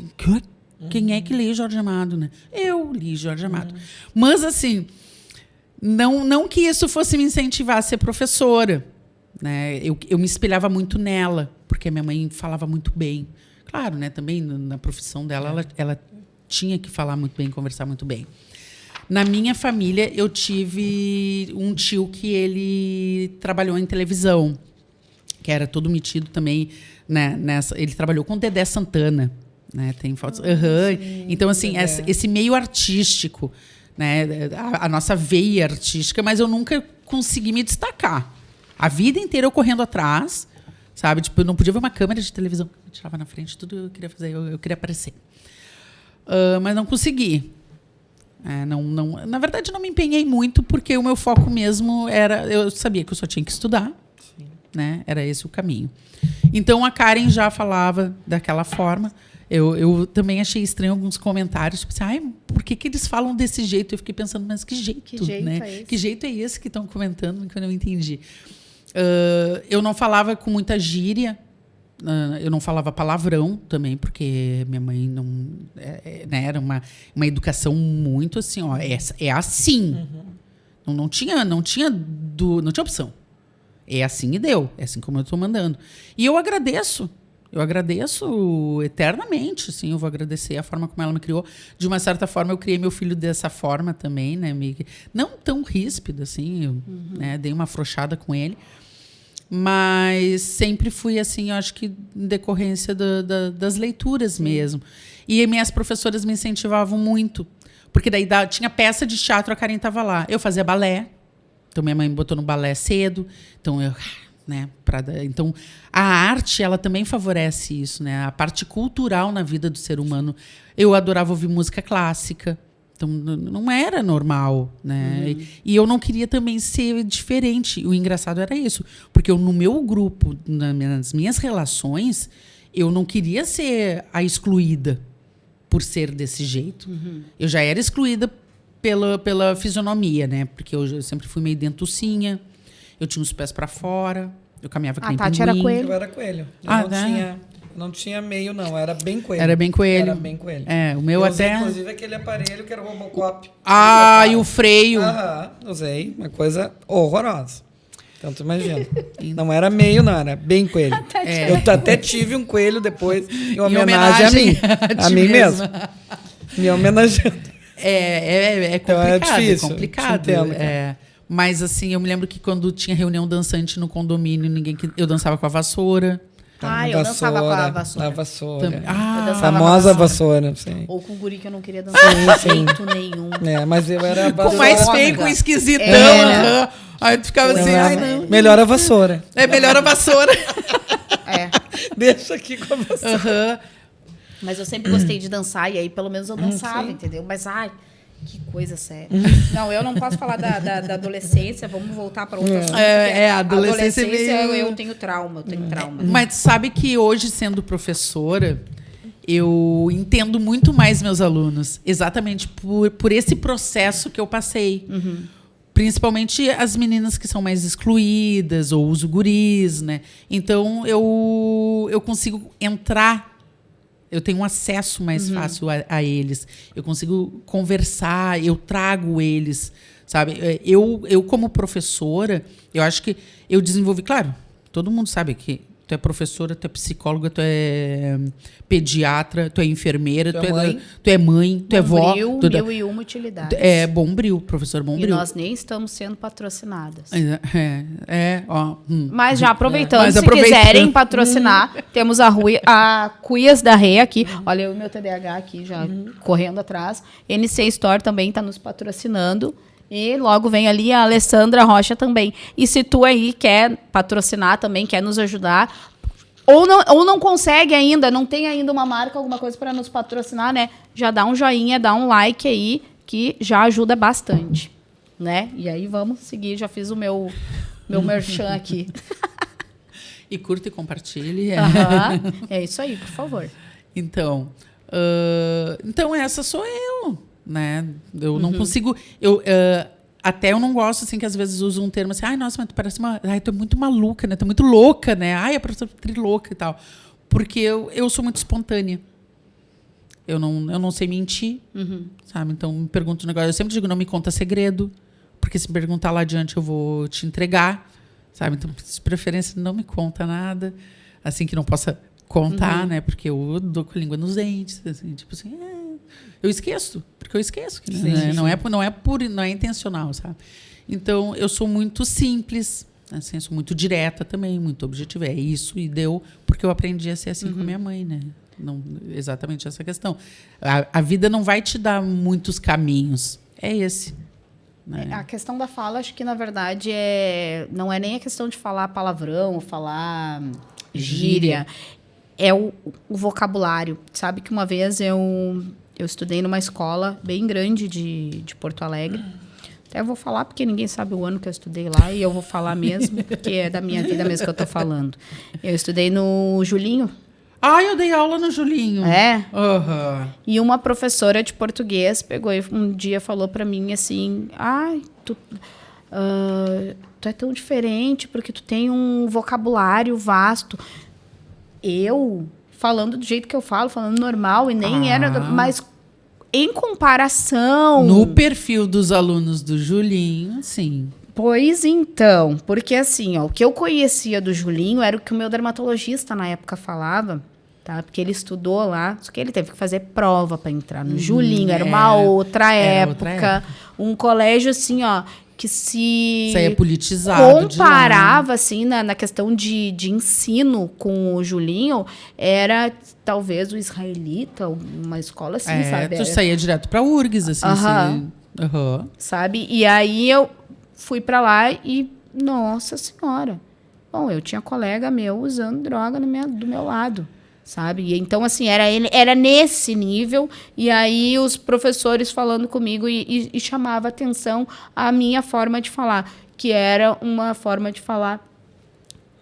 Quem é que lê Jorge Amado, né? Eu li Jorge Amado. Mas, assim, não que isso fosse me incentivar a ser professora. Né? Eu me espelhava muito nela, porque a minha mãe falava muito bem. Claro, né? Também na profissão dela, ela tinha que falar muito bem, conversar muito bem. Na minha família, eu tive um tio que ele trabalhou em televisão, que era todo metido também, né, ele trabalhou com Dedé Santana, né? Tem fotos. Sim, então, assim, esse meio artístico, né? A nossa veia artística, mas eu nunca consegui me destacar. A vida inteira eu correndo atrás, sabe? Tipo, eu não podia ver uma câmera de televisão. Eu tirava na frente, tudo eu queria fazer, eu queria aparecer. Mas não consegui. Na verdade, não me empenhei muito, porque o meu foco mesmo era... Eu sabia que eu só tinha que estudar. Sim. Né? Era esse o caminho. Então, a Karen já falava daquela forma. Eu também achei estranho alguns comentários. Tipo assim, por que eles falam desse jeito? Eu fiquei pensando, mas que jeito, né? É esse? Que jeito é esse que estão comentando que eu não entendi? Eu não falava com muita gíria. Eu não falava palavrão também, porque minha mãe não... né, era uma educação muito assim, ó, é assim. Uhum. Não tinha opção. É assim e deu. É assim como eu estou mandando. E eu agradeço. Eu agradeço eternamente, assim, eu vou agradecer a forma como ela me criou. De uma certa forma, eu criei meu filho dessa forma também, né? Não tão ríspido, assim, eu, né, dei uma afrouxada com ele. Mas sempre fui assim, eu acho que em decorrência das leituras mesmo. E minhas professoras me incentivavam muito. Porque daí tinha peça de teatro, a Karen tava lá. Eu fazia balé. Então, minha mãe me botou no balé cedo. Então, então, a arte, ela também favorece isso, né? A parte cultural na vida do ser humano. Eu adorava ouvir música clássica. Então, não era normal, né? E eu não queria também ser diferente. O engraçado era isso. Porque no meu grupo, nas minhas relações, eu não queria ser a excluída por ser desse jeito. Eu já era excluída pela fisionomia, né? Porque eu sempre fui meio dentucinha. Eu tinha os pés para fora. Eu caminhava que nem Tati pinguim. era coelho. Eu era coelho. Não tinha meio, não. Era bem coelho. Era bem coelho. Era bem coelho. É, o meu eu usei, até... inclusive, aquele aparelho que era o Robocop. E o freio. Usei. Uma coisa horrorosa. Então, tu imagina. Não era meio, não. Era bem coelho. Eu até tive um coelho depois, em homenagem a mim. A mim mesmo. Me homenageando. É Então, complicado. é difícil. É complicado. Te entendo, cara. Mas, assim, eu me lembro que quando tinha reunião dançante no condomínio, eu dançava com a vassoura. Eu dançava com a vassoura. Na vassoura. Também. Eu dançava Famosa com a vassoura, sim. Ou com o guri que eu não queria dançar de jeito nenhum. Mas eu era a vassoura. Com mais feio, com esquisitão. Era. Aí tu ficava assim, não. Melhor a vassoura. É melhor a vassoura. Deixa aqui com a vassoura. Mas eu sempre gostei de dançar, e aí pelo menos eu dançava, entendeu? Mas, que coisa séria. Não, eu não posso falar da adolescência, vamos voltar para outro assunto. A adolescência eu tenho trauma, Mas sabe que hoje, sendo professora, eu entendo muito mais meus alunos, exatamente por esse processo que eu passei. Principalmente as meninas que são mais excluídas, ou os guris, né? Então, eu consigo entrar. Eu tenho um acesso mais fácil a eles. Eu consigo conversar, eu trago eles, sabe? Eu como professora, eu acho que eu desenvolvi... Claro, todo mundo sabe que tu é professora, tu é psicóloga, tu é pediatra, tu é enfermeira, tu é mãe, tu é vó. Mil e uma utilidades. É Bombril, professor Bombril. E nós nem estamos sendo patrocinadas. Ó. Mas já aproveitando, se quiserem patrocinar, temos a Cuias da Rê aqui. Olha, eu e meu TDAH aqui já correndo atrás. NC Store também está nos patrocinando. E logo vem ali a Alessandra Rocha também. E se tu aí quer patrocinar também, quer nos ajudar, ou não consegue ainda, não tem ainda uma marca, alguma coisa para nos patrocinar, né? Já dá um joinha, dá um like aí, que já ajuda bastante, né? E aí vamos seguir, já fiz o meu merchan aqui. E curta e compartilhe. É isso aí, por favor. Então essa sou eu. Né? Eu não consigo... até eu não gosto, assim, que às vezes usam um termo assim, nossa, mas tu parece tu é muito maluca, né? Tu é muito louca, né? A professora trilouca e tal. Porque eu sou muito espontânea. Eu não sei mentir, sabe? Então, me pergunta um negócio. Eu sempre digo, não me conta segredo, porque se perguntar lá adiante eu vou te entregar, sabe? Então, de preferência, não me conta nada, assim, que não possa contar, né? Porque eu dou com a língua nos dentes, assim, tipo assim... Eu esqueço, porque eu esqueço. Né? Não é intencional, sabe? Então, eu sou muito simples, assim, eu sou muito direta também, muito objetiva. É isso e deu, porque eu aprendi a ser assim com a minha mãe, né? Não, exatamente essa questão. A vida não vai te dar muitos caminhos. É esse. Né? A questão da fala, acho que, na verdade, não é nem a questão de falar palavrão, falar gíria. É o vocabulário. Sabe que uma vez eu estudei numa escola bem grande de Porto Alegre. Até vou falar, porque ninguém sabe o ano que eu estudei lá, e eu vou falar mesmo, porque é da minha vida mesmo que eu estou falando. Eu estudei no Julinho. Eu dei aula no Julinho. E uma professora de português pegou e um dia falou para mim assim, tu é tão diferente porque tu tem um vocabulário vasto. Eu... falando do jeito que eu falo, falando normal, e nem era... Mas, em comparação... No perfil dos alunos do Julinho, sim. Pois então, porque assim, o que eu conhecia do Julinho era o que o meu dermatologista na época falava, tá? Porque ele estudou lá, só que ele teve que fazer prova para entrar no Julinho, era uma outra época. Um colégio assim, que se Isso aí é politizado. comparava, assim, na questão de ensino com o Julinho, era talvez o israelita, uma escola assim, sabe? Tu saía direto pra URGS, assim. Aham. Aham. Sabe? E aí eu fui pra lá e, nossa senhora. Bom, eu tinha colega meu usando droga do meu lado, sabe? E então, assim, era nesse nível. E aí os professores falando comigo e chamava atenção a minha forma de falar, que era uma forma de falar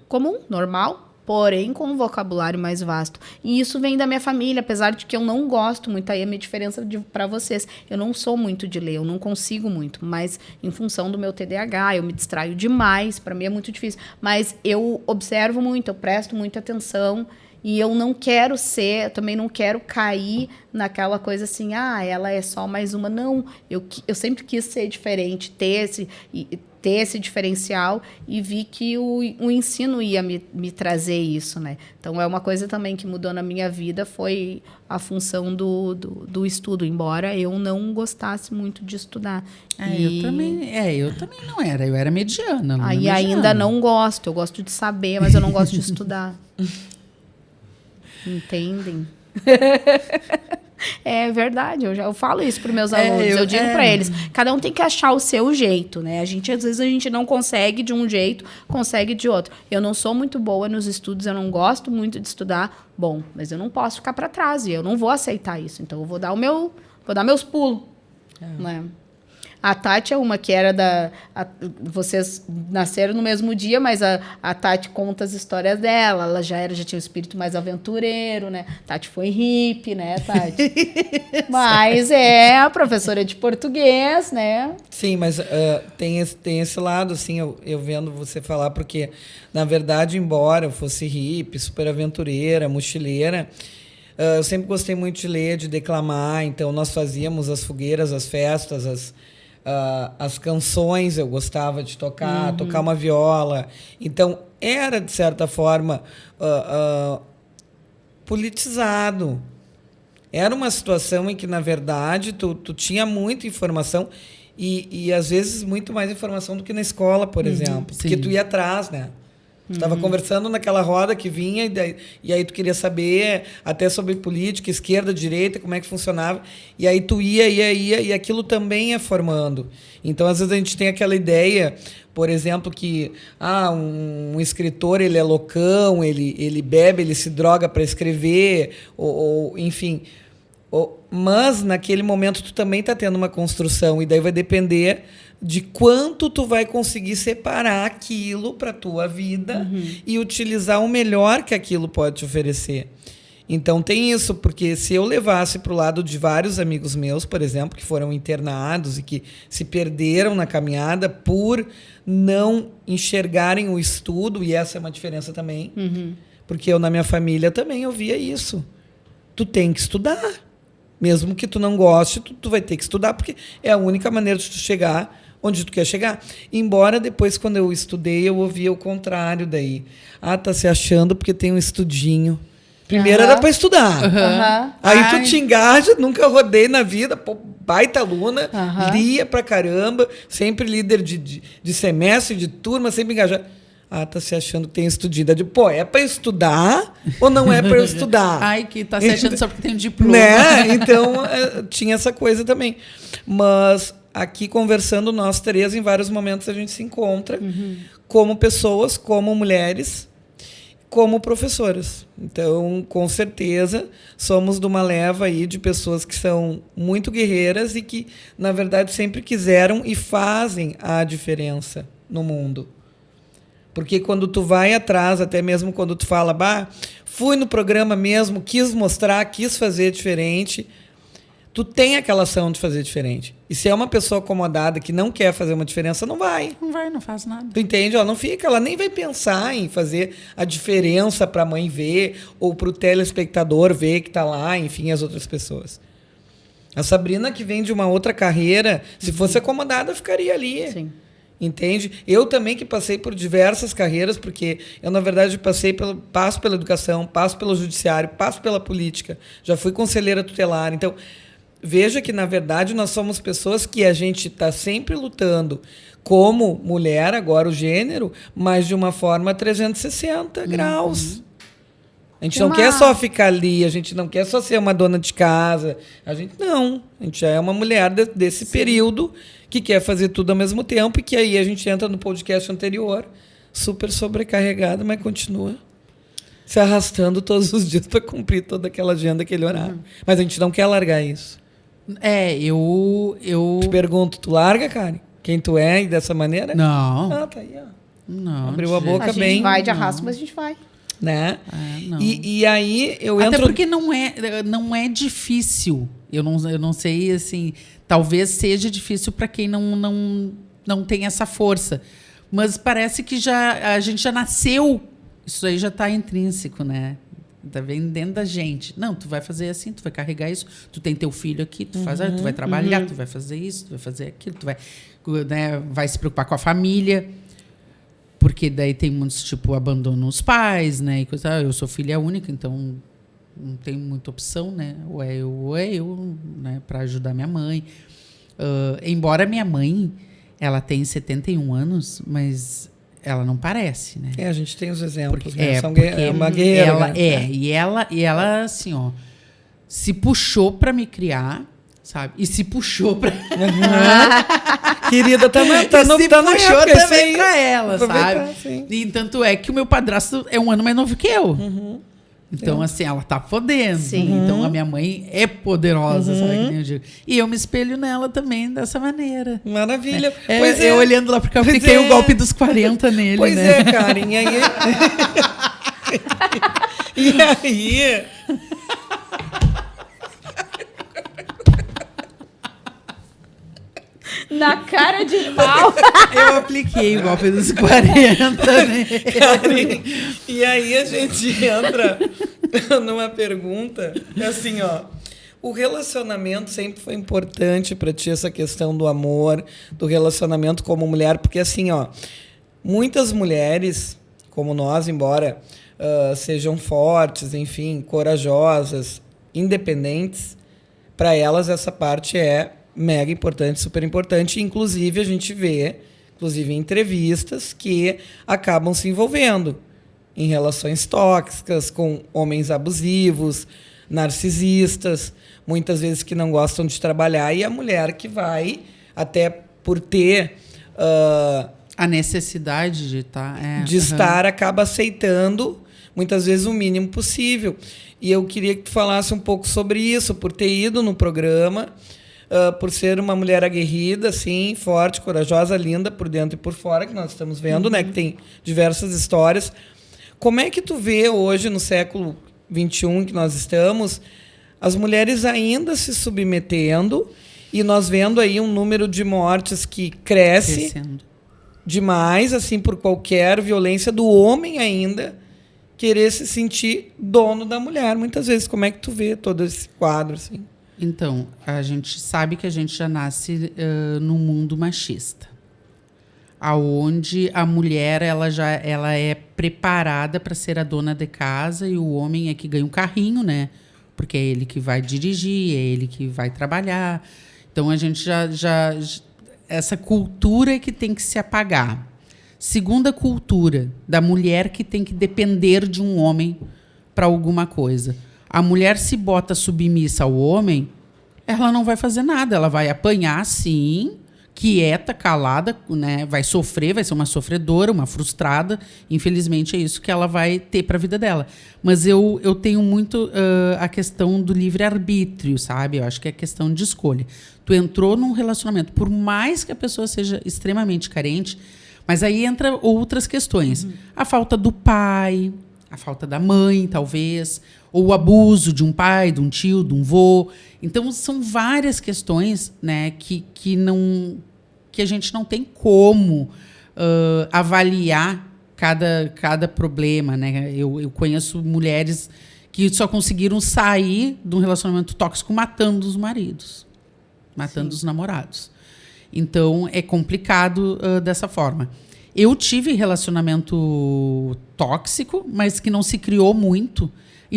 comum, normal, porém com um vocabulário mais vasto. E isso vem da minha família, apesar de que eu não gosto muito, aí é a minha diferença para vocês. Eu não sou muito de ler, eu não consigo muito, mas em função do meu TDAH, eu me distraio demais, para mim é muito difícil. Mas eu observo muito, eu presto muita atenção e eu não quero ser, eu também não quero cair naquela coisa assim, ela é só mais uma. Não, eu sempre quis ser diferente, ter esse diferencial e vi que o ensino ia me trazer isso, né? Então, é uma coisa também que mudou na minha vida, foi a função do estudo, embora eu não gostasse muito de estudar. Eu também não era, eu era mediana. Aí ainda não gosto, eu gosto de saber, mas eu não gosto de estudar. Entendem? É verdade, eu falo isso para os meus alunos, eu digo para eles, cada um tem que achar o seu jeito, né? Às vezes a gente não consegue de um jeito, consegue de outro. Eu não sou muito boa nos estudos, eu não gosto muito de estudar, bom, mas eu não posso ficar para trás e eu não vou aceitar isso, então eu vou dar meus pulos, né? A Tati é uma que era vocês nasceram no mesmo dia, mas a Tati conta as histórias dela. Ela já tinha um espírito mais aventureiro, né? Tati foi hippie, né, Tati? Mas é a professora de português, né? Sim, mas tem esse lado, assim, eu vendo você falar, porque, na verdade, embora eu fosse hippie, super aventureira, mochileira, eu sempre gostei muito de ler, de declamar, então nós fazíamos as fogueiras, as festas, as canções eu gostava de tocar uma viola. Então, era, de certa forma, politizado. Era uma situação em que, na verdade, tu tinha muita informação e, às vezes, muito mais informação do que na escola, por exemplo. Sim. Porque tu ia atrás, né? Tu estava conversando naquela roda que vinha e aí tu queria saber até sobre política, esquerda, direita, como é que funcionava. E aí tu ia, e aquilo também é formando. Então, às vezes, a gente tem aquela ideia, por exemplo, que um escritor ele é loucão, ele bebe, ele se droga para escrever, ou enfim. Mas, naquele momento, tu também está tendo uma construção, e daí vai depender de quanto tu vai conseguir separar aquilo para a tua vida e utilizar o melhor que aquilo pode te oferecer. Então, tem isso, porque se eu levasse para o lado de vários amigos meus, por exemplo, que foram internados e que se perderam na caminhada por não enxergarem o estudo, e essa é uma diferença também, porque eu, na minha família, também ouvia isso. Tu tem que estudar. Mesmo que tu não goste, tu vai ter que estudar, porque é a única maneira de tu chegar onde tu quer chegar. Embora depois, quando eu estudei, eu ouvia o contrário daí. Tá se achando porque tem um estudinho. Primeiro era para estudar. Aí tu te engaja, nunca rodei na vida, baita aluna, lia pra caramba, sempre líder de semestre, de turma, sempre engajada. Tá se achando que tem estudinho. É para estudar ou não é para estudar? Que tá se achando só porque tem um diploma. Né? Então, tinha essa coisa também. Mas aqui, conversando nós três, em vários momentos a gente se encontra como pessoas, como mulheres, como professoras. Então, com certeza, somos de uma leva aí de pessoas que são muito guerreiras e que, na verdade, sempre quiseram e fazem a diferença no mundo. Porque quando tu vai atrás, até mesmo quando tu fala, fui no programa mesmo, quis mostrar, quis fazer diferente, tu tem aquela ação de fazer diferente. E se é uma pessoa acomodada que não quer fazer uma diferença, não vai. Não faz nada. Tu entende? Ela não fica, ela nem vai pensar em fazer a diferença para a mãe ver ou para o telespectador ver que está lá, enfim, as outras pessoas. A Sabrina, que vem de uma outra carreira, se fosse acomodada, ficaria ali. Sim. Entende? Eu também que passei por diversas carreiras, porque eu, na verdade, passo pela educação, passo pelo judiciário, passo pela política, já fui conselheira tutelar. Então, veja que, na verdade, nós somos pessoas que a gente está sempre lutando como mulher, agora o gênero, mas de uma forma 360 graus. A gente não quer só ficar ali, a gente não quer só ser uma dona de casa. A gente já é uma mulher desse período que quer fazer tudo ao mesmo tempo e que aí a gente entra no podcast anterior, super sobrecarregada, mas continua se arrastando todos os dias para cumprir toda aquela agenda, aquele horário. Mas a gente não quer largar isso. Eu Te pergunto, tu larga, Karen? Quem tu é e dessa maneira? Não. Ah, tá aí, ó. Não. Abriu a boca A gente bem. vai de arrasto, mas a gente vai. Né? Não. E aí eu Até entro... porque não é difícil. Eu não sei, assim... Talvez seja difícil para quem não tem essa força. Mas parece que a gente já nasceu... Isso aí já está intrínseco, né? Tá vendo dentro da gente. Não, tu vai fazer assim, tu vai carregar isso, tu tem teu filho aqui, tu faz, tu vai trabalhar, tu vai fazer isso, tu vai fazer aquilo, tu vai, né, vai se preocupar com a família. Porque daí tem muitos, tipo, abandonam os pais, né? E coisa, eu sou filha única, então não tem muita opção, né? Ou é eu, né? Para ajudar minha mãe. Embora minha mãe, ela tem 71 anos, mas ela não parece, né? A gente tem os exemplos, Porque, né? porque uma guerreira. ela, né? e ela, assim, ó, se puxou para me criar, sabe? E se puxou para... Querida, tá se puxou também pra ela, sabe? Sim. E tanto é que o meu padrasto é um ano mais novo que eu. Então, assim, ela tá podendo. Sim. Então, a minha mãe é poderosa, sabe? Que nem eu digo. E eu me espelho nela também dessa maneira. Maravilha. Eu olhando lá, porque eu apliquei o golpe dos 40 nele, Pois né? é, Karen. E aí... e aí... Na cara de pau. Eu apliquei o golpe dos 40 nele. Karen, e aí a gente entra numa pergunta, assim, ó. O relacionamento sempre foi importante para ti, essa questão do amor, do relacionamento como mulher, porque assim, ó, muitas mulheres, como nós, embora sejam fortes, enfim, corajosas, independentes, para elas essa parte é mega importante, super importante. Inclusive, a gente vê, em entrevistas, que acabam se envolvendo em relações tóxicas, com homens abusivos, narcisistas, muitas vezes que não gostam de trabalhar, e a mulher que vai, até por ter... a necessidade de estar, acaba aceitando, muitas vezes, o mínimo possível. E eu queria que tu falasse um pouco sobre isso, por ter ido no programa... por ser uma mulher aguerrida, assim, forte, corajosa, linda por dentro e por fora, que nós estamos vendo, né, que tem diversas histórias. Como é que tu vê hoje, no século XXI que nós estamos, as mulheres ainda se submetendo e nós vendo aí um número de mortes que cresce demais, assim, por qualquer violência do homem ainda querer se sentir dono da mulher. Muitas vezes, como é que tu vê todo esse quadro, assim? Então, a gente sabe que a gente já nasce num mundo machista, aonde a mulher ela é preparada para ser a dona de casa e o homem é que ganha um carrinho, né? Porque é ele que vai dirigir, é ele que vai trabalhar. Então, a gente já essa cultura é que tem que se apagar. Segunda cultura, da mulher que tem que depender de um homem para alguma coisa. A mulher se bota submissa ao homem, ela não vai fazer nada. Ela vai apanhar, sim, quieta, calada, né? Vai sofrer, vai ser uma sofredora, uma frustrada. Infelizmente, é isso que ela vai ter para a vida dela. Mas eu tenho muito a questão do livre-arbítrio, sabe? Eu acho que é questão de escolha. Tu entrou num relacionamento, por mais que a pessoa seja extremamente carente, mas aí entra outras questões. A falta do pai, a falta da mãe, talvez, ou o abuso de um pai, de um tio, de um vô. Então, são várias questões, né, que a gente não tem como avaliar cada problema. Né? Eu conheço mulheres que só conseguiram sair de um relacionamento tóxico matando os maridos, matando os namorados. Então, é complicado dessa forma. Eu tive relacionamento tóxico, mas que não se criou muito.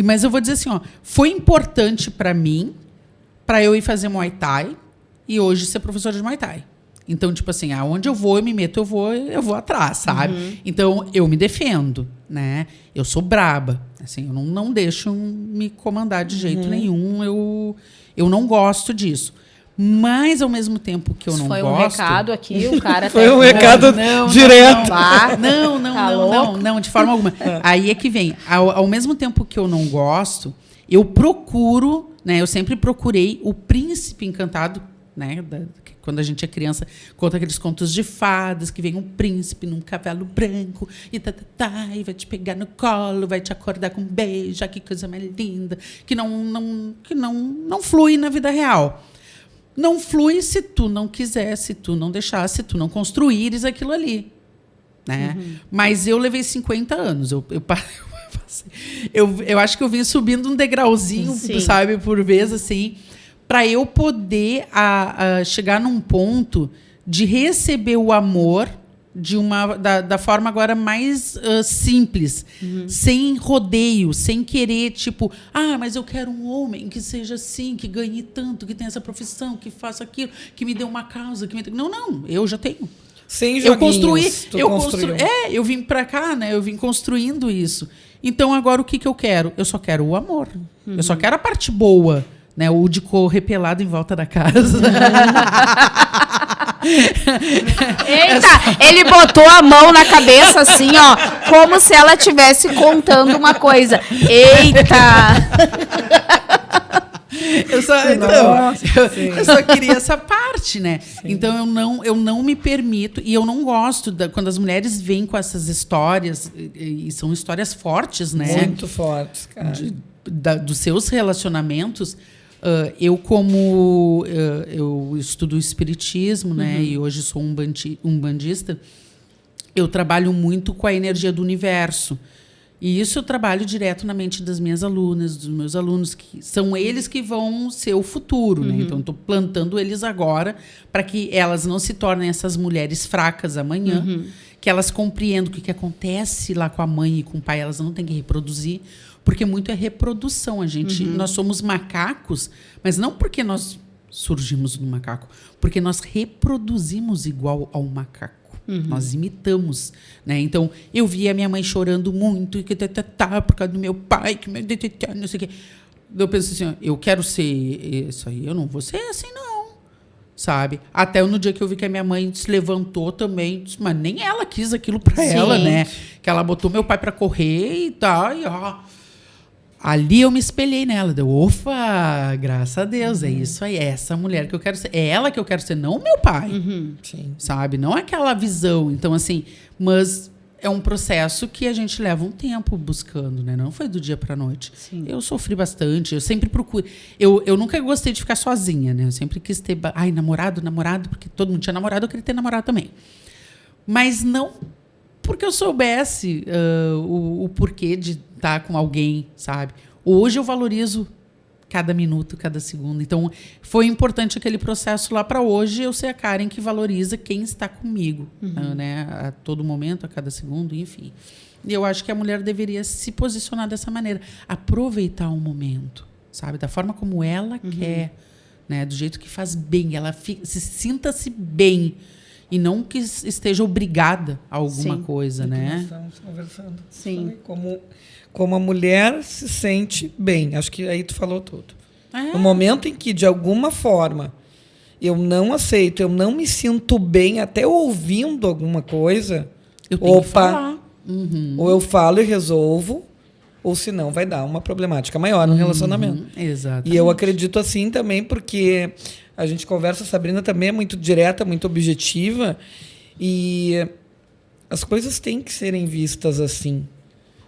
Mas eu vou dizer assim, ó, foi importante para mim para eu ir fazer Muay Thai e hoje ser professora de Muay Thai. Então, tipo assim, aonde eu vou, eu me meto, eu vou atrás, sabe? Então, eu me defendo, né? Eu sou braba, assim, eu não deixo me comandar de jeito nenhum, eu não gosto disso. Mas, ao mesmo tempo que eu Isso não foi gosto... um recado aqui, o cara... Foi um recado direto. Não, de forma alguma. Aí é que vem. Ao mesmo tempo que eu não gosto, eu procuro, né? Eu sempre procurei o príncipe encantado, né? Quando a gente é criança, conta aqueles contos de fadas, que vem um príncipe num cavalo branco e e vai te pegar no colo, vai te acordar com um beijo, que coisa mais linda, que não flui na vida real. Não flui se tu não quiser, se tu não deixar, se tu não construíres aquilo ali. Né? Mas eu levei 50 anos. Eu acho que eu vim subindo um degrauzinho, sabe, por vez, assim, para eu poder chegar num ponto de receber o amor da forma agora mais simples, sem rodeio, sem querer, tipo, mas eu quero um homem que seja assim, que ganhe tanto, que tenha essa profissão, que faça aquilo, que me dê uma causa. Não, eu já tenho. Sem joguinhos, eu vim pra cá, né? Eu vim construindo isso. Então, agora, o que eu quero? Eu só quero o amor. Eu só quero a parte boa, né? O de correr pelado em volta da casa. Eita! Ele botou a mão na cabeça, assim, ó, como se ela estivesse contando uma coisa. Eita! Eu só queria essa parte, né? Sim. Então eu não me permito, e eu não gosto quando as mulheres vêm com essas histórias, e são histórias fortes, né? Muito fortes, cara. Dos seus relacionamentos. Eu estudo espiritismo, né? E hoje sou um bandista. Eu trabalho muito com a energia do universo. E isso eu trabalho direto na mente das minhas alunas, dos meus alunos, que são eles que vão ser o futuro, né? Então, estou plantando eles agora para que elas não se tornem essas mulheres fracas amanhã, que elas compreendam o que acontece lá com a mãe e com o pai, elas não têm que reproduzir, porque muito é reprodução. Nós somos macacos, mas não porque nós surgimos do macaco, porque nós reproduzimos igual ao macaco. Nós imitamos, né? Então, eu via minha mãe chorando muito, por causa do meu pai, que não sei o quê. Eu penso assim, eu quero ser isso aí, eu não vou ser assim, não. Sabe? Até no dia que eu vi que a minha mãe se levantou também, mas nem ela quis aquilo para ela, né? Que ela botou meu pai para correr e tal, e ó. Ali eu me espelhei nela. Deu, ufa, graças a Deus, é isso aí. É essa mulher que eu quero ser. É ela que eu quero ser, não o meu pai. Sim. Sabe? Não é aquela visão. Então, assim, mas é um processo que a gente leva um tempo buscando, né? Não foi do dia para a noite. Sim. Eu sofri bastante. Eu sempre procuro. Eu nunca gostei de ficar sozinha, né? Eu sempre quis ter. Namorado, porque todo mundo tinha namorado, eu queria ter namorado também. Mas não porque eu soubesse o porquê de estar com alguém, sabe? Hoje eu valorizo cada minuto, cada segundo. Então, foi importante aquele processo lá para hoje eu ser a Karen que valoriza quem está comigo, né? A todo momento, a cada segundo, enfim. E eu acho que a mulher deveria se posicionar dessa maneira. Aproveitar o momento, sabe? Da forma como ela quer, né? Do jeito que faz bem. Ela sinta-se bem. E não que esteja obrigada a alguma coisa, né? Nós estamos conversando. Sim. Como a mulher se sente bem. Acho que aí tu falou tudo. No momento em que, de alguma forma, eu não aceito, eu não me sinto bem até ouvindo alguma coisa, eu tenho que falar. Ou eu falo e resolvo, ou senão vai dar uma problemática maior no relacionamento. Exatamente. E eu acredito assim também, porque a gente conversa, a Sabrina também é muito direta, muito objetiva, e as coisas têm que serem vistas assim.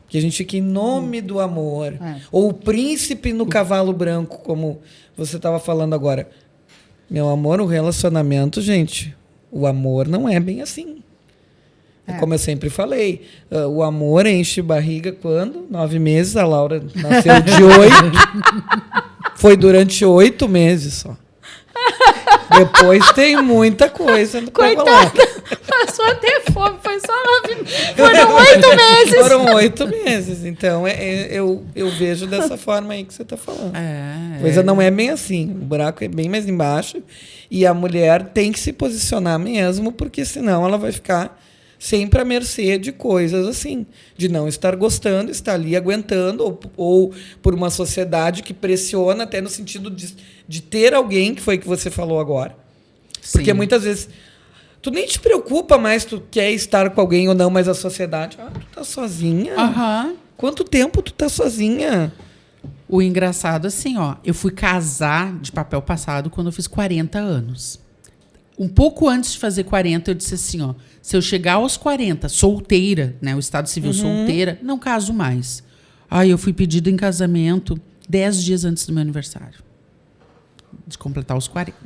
Que a gente fica em nome do amor. Ou o príncipe no cavalo branco, como você estava falando agora. Meu amor, o relacionamento, gente, o amor não é bem assim. Como eu sempre falei, o amor enche barriga quando? 9 meses, a Laura nasceu de 8. Foi durante 8 meses só. Depois tem muita coisa. Coitada, passou até fome, foi só 9 meses. Foram 8 meses. Foram São 8 meses. Então, eu vejo dessa forma aí que você está falando. A coisa não é bem assim. O buraco é bem mais embaixo. E a mulher tem que se posicionar mesmo, porque senão ela vai ficar sempre à mercê de coisas assim. De não estar gostando, estar ali aguentando, ou por uma sociedade que pressiona, até no sentido de ter alguém, que foi o que você falou agora. Porque muitas vezes tu nem te preocupa mais, tu quer estar com alguém ou não, mas a sociedade, tu tá sozinha? Quanto tempo tu tá sozinha? O engraçado, assim, ó, eu fui casar de papel passado quando eu fiz 40 anos. Um pouco antes de fazer 40, eu disse assim, ó, se eu chegar aos 40, solteira, né, o estado civil solteira, não caso mais. Aí eu fui pedido em casamento 10 dias antes do meu aniversário. De completar os 40.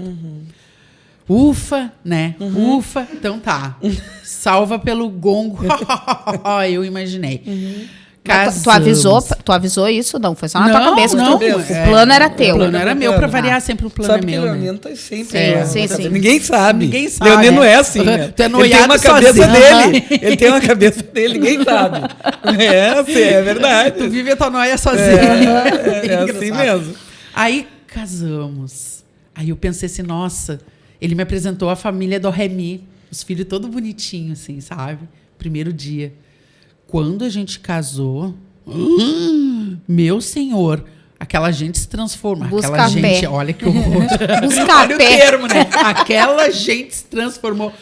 Ufa, né? Ufa, então tá. Salva pelo gongo. Eu imaginei. Tu avisou isso? Não, foi só na tua cabeça. Não, o plano era teu. O plano era meu, pra variar, sempre o plano sabe é meu. Que o né? Leonino tá sempre... Sim. Ninguém sabe. Ninguém sabe. Leonino é assim, né? Tu é Ele tem uma noiado cabeça sozinho. dele. Ele tem uma cabeça dele, ninguém sabe. É verdade. Tu vive a tua noia sozinho. É assim mesmo. Aí casamos. Aí eu pensei assim, nossa, ele me apresentou a família do Remy, os filhos todos bonitinhos, assim, sabe? Primeiro dia. Quando a gente casou, meu senhor, aquela gente se transforma. Aquela gente, olha que horror. Olha o termo, né? Aquela gente se transformou.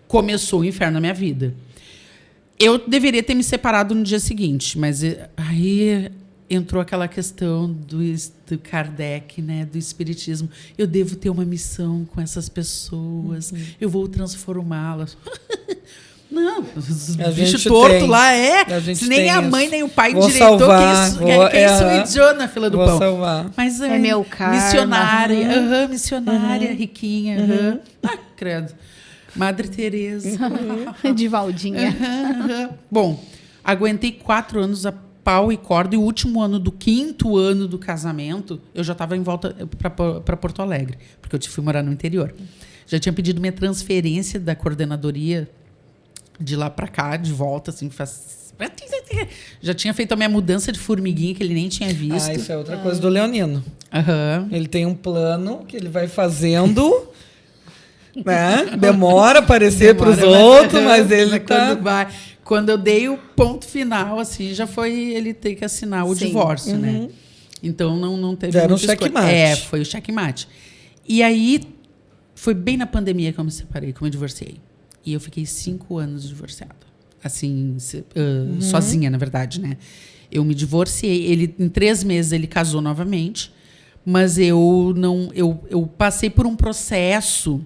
Começou o inferno na minha vida. Eu deveria ter me separado no dia seguinte, mas aí entrou aquela questão do Kardec, né, do espiritismo. Eu devo ter uma missão com essas pessoas. Eu vou transformá-las. Não, os bichos tortos lá se nem a mãe nem o pai direitou, quem sou idiota na fila do pão. Salvar. Mas é meu karma. Missionária, missionária, riquinha. Credo. Madre Teresa. De Valdinha. Bom, aguentei 4 anos a pau e corda, e o último ano do 5º ano do casamento, eu já estava em volta para Porto Alegre, porque eu fui morar no interior. Já tinha pedido minha transferência da coordenadoria de lá para cá, de volta, assim, já tinha feito a minha mudança de formiguinha, que ele nem tinha visto. Isso é outra coisa do Leonino. Ele tem um plano que ele vai fazendo, né? Demora a aparecer para os outros, mas ele Quando eu dei o ponto final, assim, já foi ele ter que assinar o divórcio, né? Então não teve já era um muita escolha. checkmate. Foi o checkmate. E aí foi bem na pandemia que eu me separei, que eu me divorciei. E eu fiquei 5 anos divorciada. Assim, sozinha, na verdade, né? Eu me divorciei. Ele, em 3 meses, ele casou novamente. Mas eu passei por um processo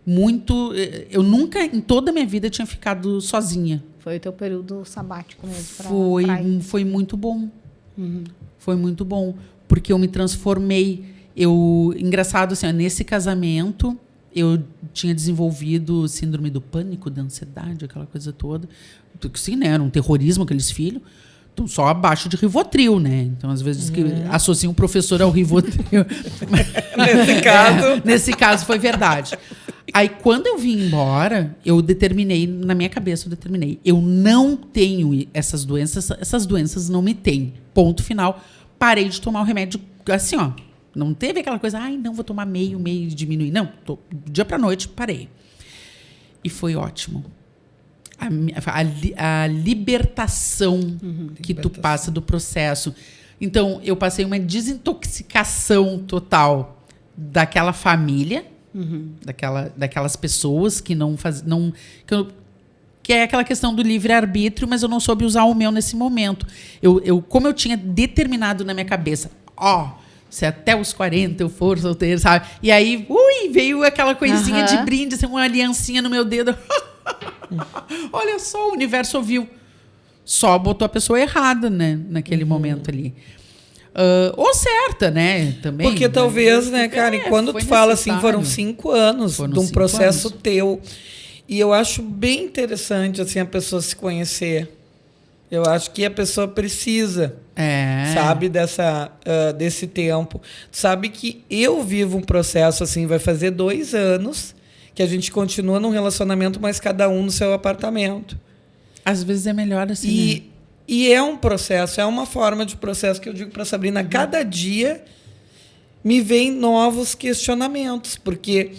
muito... Eu nunca, em toda a minha vida, tinha ficado sozinha. Foi o teu período sabático mesmo? Foi muito bom. Foi muito bom. Porque eu me transformei. Engraçado, assim, nesse casamento... Eu tinha desenvolvido síndrome do pânico, da ansiedade, aquela coisa toda. Sim, né? Era um terrorismo, aqueles filhos. Então, só abaixo de Rivotril, né? Então, às vezes, que associam um professor ao Rivotril. Nesse caso, foi verdade. Aí, quando eu vim embora, eu determinei, na minha cabeça, eu não tenho essas doenças não me têm. Ponto final. Parei de tomar o remédio assim, ó. Não teve aquela coisa, não, vou tomar meio e diminuir. Não, do dia para noite, parei. E foi ótimo. A libertação que tu passa do processo. Então, eu passei uma desintoxicação total daquela família, daquelas pessoas que que é aquela questão do livre-arbítrio, mas eu não soube usar o meu nesse momento. Como eu tinha determinado na minha cabeça, se até os 40 eu for solteiro, sabe? E aí, veio aquela coisinha de brinde, assim, uma aliancinha no meu dedo. Olha só, o universo ouviu. Só botou a pessoa errada, né? Naquele momento ali. Ou certa, né? Também. Porque talvez, né, Karen, quando tu fala assim, foram 5 anos de um processo teu. E eu acho bem interessante, assim, a pessoa se conhecer. Eu acho que a pessoa precisa, sabe, desse tempo. Sabe que eu vivo um processo, assim, vai fazer 2 anos que a gente continua num relacionamento, mas cada um no seu apartamento. Às vezes é melhor assim, E é um processo, é uma forma de processo que eu digo para Sabrina, cada dia me vem novos questionamentos, porque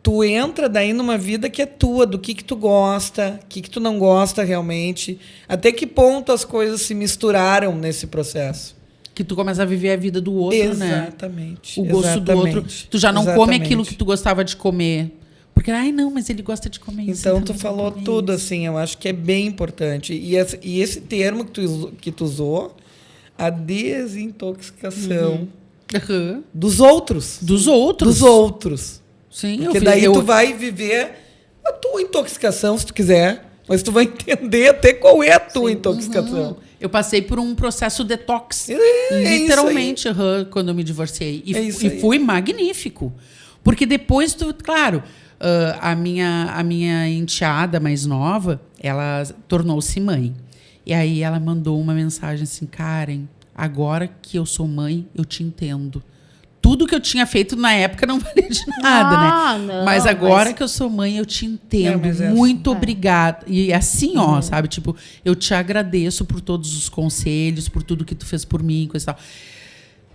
tu entra daí numa vida que é tua, do que tu gosta, o que tu não gosta realmente, até que ponto as coisas se misturaram nesse processo. Que tu começa a viver a vida do outro, né? Exatamente. O gosto do outro. Tu já não come aquilo que tu gostava de comer. Porque, ai, não, mas ele gosta de comer isso. Então, tu falou tudo, assim, eu acho que é bem importante. E esse termo que tu usou, a desintoxicação dos outros. Dos outros. Dos outros. Sim, porque daí tu vai viver a tua intoxicação, se tu quiser, mas tu vai entender até qual é a tua intoxicação. Eu passei por um processo detox, literalmente, quando eu me divorciei. E foi magnífico. Porque depois claro, a minha enteada mais nova, ela tornou-se mãe. E aí ela mandou uma mensagem assim, Karen, agora que eu sou mãe, eu te entendo. Tudo que eu tinha feito na época não valia de nada, né? Não, mas agora que eu sou mãe, eu te entendo. Muito obrigada. E assim, sabe? Tipo, eu te agradeço por todos os conselhos, por tudo que tu fez por mim, coisa e tal.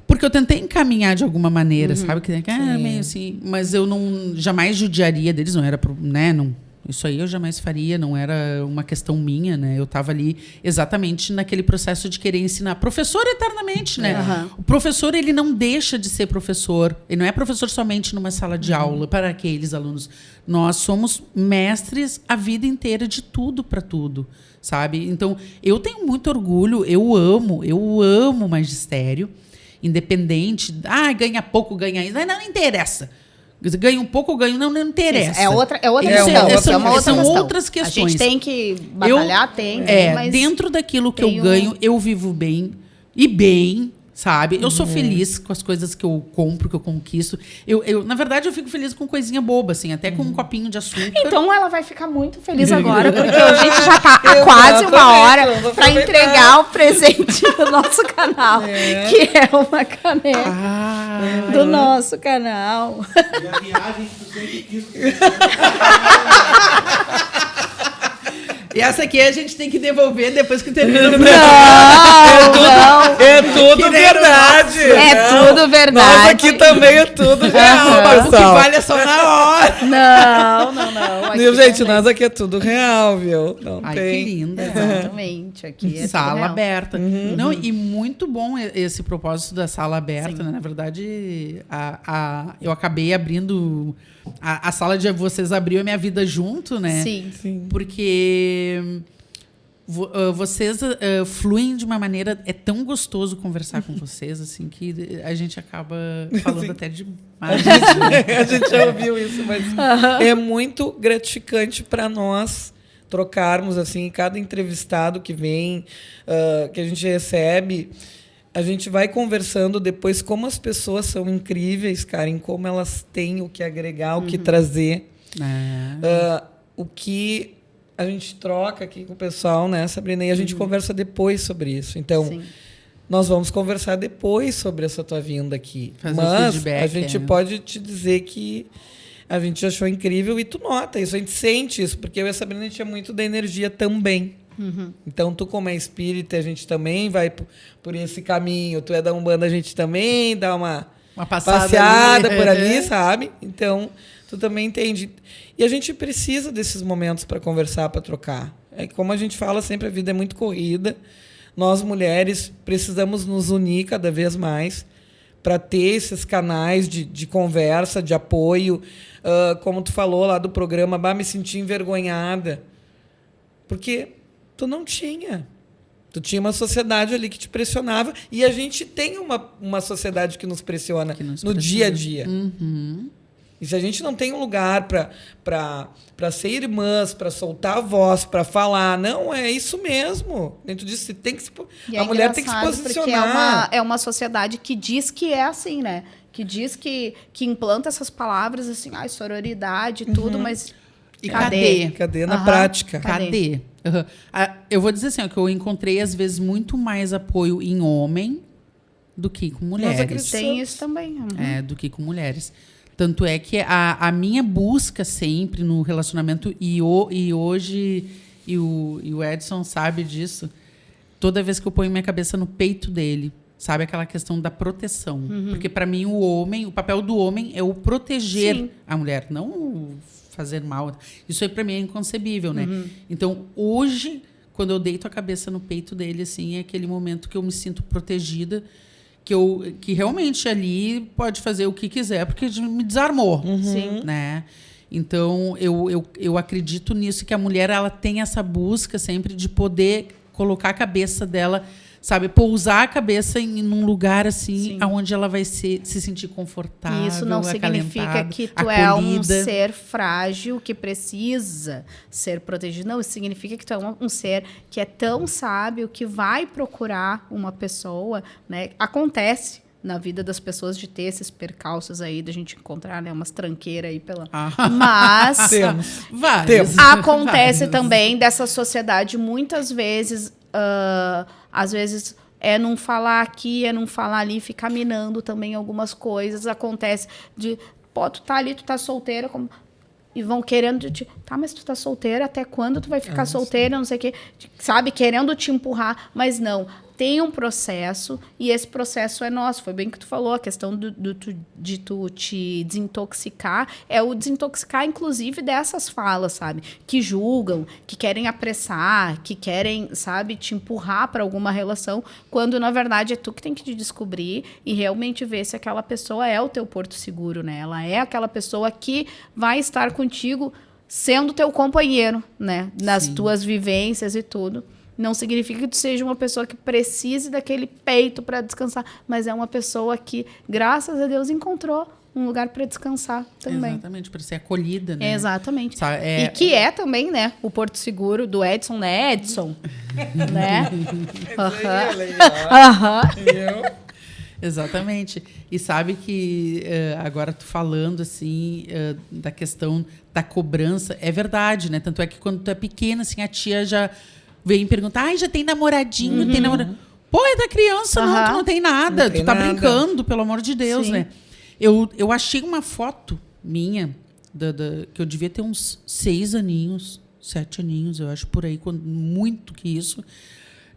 Porque eu tentei encaminhar de alguma maneira, sabe? Que meio assim, mas eu jamais judiaria deles, não era, né? Não, isso aí eu jamais faria, não era uma questão minha, né? Eu estava ali exatamente naquele processo de querer ensinar. Professor eternamente, né? O professor, ele não deixa de ser professor. Ele não é professor somente numa sala de aula para aqueles alunos. Nós somos mestres a vida inteira de tudo para tudo, sabe? Então, eu tenho muito orgulho, eu amo magistério. Independente, ganha pouco, ganha isso, não interessa. Ganha um pouco, ganha não interessa. É outra questão. São outras questões. A gente tem que batalhar, mas dentro daquilo que eu ganho, eu vivo bem e bem, sabe? Eu sou feliz com as coisas que eu compro, que eu conquisto. Na verdade, eu fico feliz com coisinha boba, assim, até com um copinho de açúcar. Então ela vai ficar muito feliz agora, porque a gente já tá há quase uma hora para entregar o presente do nosso canal, que é uma caneca do nosso canal. E a viagem que tu sempre quis. E essa aqui a gente tem que devolver depois que termina o Não, É tudo verdade. É tudo verdade. Nós aqui também é tudo real, O que vale é só na hora. Não. Viu, gente, nós aqui é tudo real, viu? Não Ai, tem. que linda. Exatamente. Aqui é Sala tudo real. aberta. Não, e muito bom esse propósito da sala aberta, né? Na verdade, eu acabei abrindo... A sala de vocês abriu a minha vida junto, né? Sim. Porque vocês fluem de uma maneira... É tão gostoso conversar com vocês, assim, que a gente acaba falando até demais. A gente já ouviu isso, mas é muito gratificante para nós trocarmos, assim, cada entrevistado que vem, que a gente recebe... A gente vai conversando depois como as pessoas são incríveis, Karen, como elas têm o que agregar, o que trazer. O que a gente troca aqui com o pessoal, né, Sabrina? E a gente conversa depois sobre isso. Então, nós vamos conversar depois sobre essa tua vinda aqui. Mas a gente pode te dizer que a gente achou incrível e tu nota isso, a gente sente isso, porque eu e a Sabrina, a gente é muito da energia também. Então, tu como é espírita, a gente também vai por esse caminho. Tu é da Umbanda, a gente também dá uma passeada por ali, sabe? Então, tu também entende. E a gente precisa desses momentos para conversar, para trocar. É como a gente fala sempre, a vida é muito corrida. Nós, mulheres, precisamos nos unir cada vez mais para ter esses canais de conversa, de apoio. Como tu falou lá do programa, me senti envergonhada. Porque... tu não tinha. Tu tinha uma sociedade ali que te pressionava. E a gente tem uma sociedade que nos pressiona no dia a dia. E se a gente não tem um lugar para ser irmãs, para soltar a voz, para falar, não, é isso mesmo. Dentro disso, tem que a mulher tem que se posicionar. Porque é uma sociedade que diz que é assim, né? Que diz que implanta essas palavras assim, sororidade e tudo, mas... E cadê? Cadê na prática? Cadê? Eu vou dizer assim, que eu encontrei, às vezes, muito mais apoio em homem do que com mulheres. Tem isso também. Do que com mulheres. Tanto é que a minha busca sempre no relacionamento, e hoje, e o Edson sabe disso, toda vez que eu ponho minha cabeça no peito dele, sabe, aquela questão da proteção. Porque para mim o papel do homem é o proteger Sim. a mulher, não o fazer mal. Isso aí para mim é inconcebível, né? Então, hoje, quando eu deito a cabeça no peito dele, assim, é aquele momento que eu me sinto protegida, que realmente ali pode fazer o que quiser, porque me desarmou, Sim. né? Então, eu acredito nisso, que a mulher ela tem essa busca sempre de poder colocar a cabeça dela, sabe, pousar a cabeça em um lugar assim, Sim. onde ela vai se sentir confortável, E isso não significa acalentada, que tu é um acolhida. ser frágil que precisa ser protegido. Não, isso significa que tu é um ser que é tão sábio que vai procurar uma pessoa, né? Acontece na vida das pessoas de ter esses percalços aí, da gente encontrar, né, umas tranqueiras aí pela... Mas Temos. Vários. acontece Vários. também dessa sociedade muitas vezes, às vezes é não falar aqui, é não falar ali, ficar minando também algumas coisas. Acontece de, pô, tu tá ali, tu tá solteira, e vão querendo te... Tá, mas tu tá solteira, até quando tu vai ficar solteira, não sei o quê, sabe? Querendo te empurrar, mas não. Tem um processo, e esse processo é nosso. Foi bem que tu falou, a questão de tu te desintoxicar, é o desintoxicar, inclusive, dessas falas, sabe? Que julgam, que querem apressar, que querem, sabe, te empurrar para alguma relação, quando, na verdade, é tu que tem que te descobrir e realmente ver se aquela pessoa é o teu porto seguro, né? Ela é aquela pessoa que vai estar contigo sendo teu companheiro, né? Nas tuas vivências e tudo. Não significa que tu seja uma pessoa que precise daquele peito para descansar, mas é uma pessoa que, graças a Deus, encontrou um lugar para descansar também. Exatamente, para ser acolhida, né? Exatamente. Sabe, E que é também, né, o porto seguro do Edson, né, Edson? Né? Aham. Exatamente. E sabe que agora tu falando assim da questão da cobrança, é verdade, né? Tanto é que quando tu é pequena, assim, a tia já vem perguntar, ai, já tem namoradinho, tem namoradinho. Pô, é da criança, não, tu não tem nada, Não tem tu tá nada. brincando, pelo amor de Deus, Sim. né? Eu achei uma foto minha, que eu devia ter uns 6 aninhos, 7 aninhos, eu acho, por aí, muito que isso,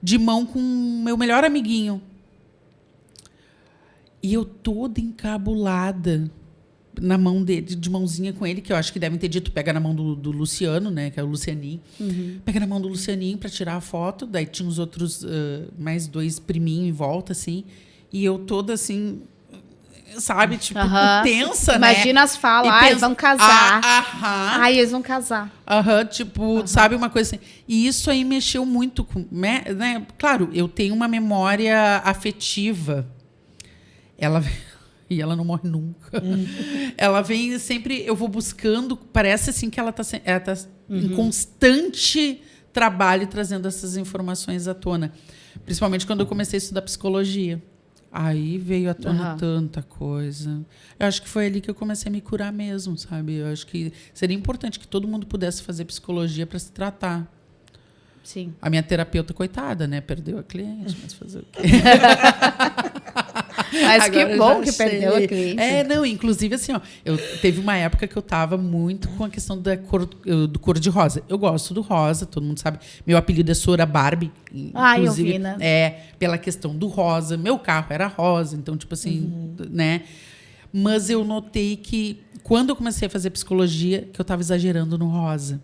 de mão com o meu melhor amiguinho. E eu toda encabulada na mão dele, de mãozinha com ele, que eu acho que devem ter dito, pega na mão do Luciano, né, que é o Lucianinho. Pega na mão do Lucianinho para tirar a foto, daí tinha os outros, mais 2 priminhos em volta, assim, e eu toda assim, sabe, tipo, tensa, Imagina né? as falas, E ai, pensa, vão casar. Aham. Eles vão casar. Tipo, sabe, uma coisa assim. E isso aí mexeu muito com, né? Claro, eu tenho uma memória afetiva. E ela não morre nunca. Ela vem sempre, eu vou buscando, parece assim que ela tá em constante trabalho trazendo essas informações à tona. Principalmente quando eu comecei a estudar psicologia. Aí veio à tona tanta coisa. Eu acho que foi ali que eu comecei a me curar mesmo, sabe? Eu acho que seria importante que todo mundo pudesse fazer psicologia para se tratar. Sim. A minha terapeuta, coitada, né? Perdeu a cliente, mas fazer o quê? Mas Agora que eu bom já que sei. perdeu a cliente. Não, inclusive assim, ó, teve uma época que eu tava muito com a questão do cor de rosa. Eu gosto do rosa, todo mundo sabe. Meu apelido é Sora Barbie. Eu vi, né? Pela questão do rosa. Meu carro era rosa, então, tipo assim, né? Mas eu notei que, quando eu comecei a fazer psicologia, que eu tava exagerando no rosa.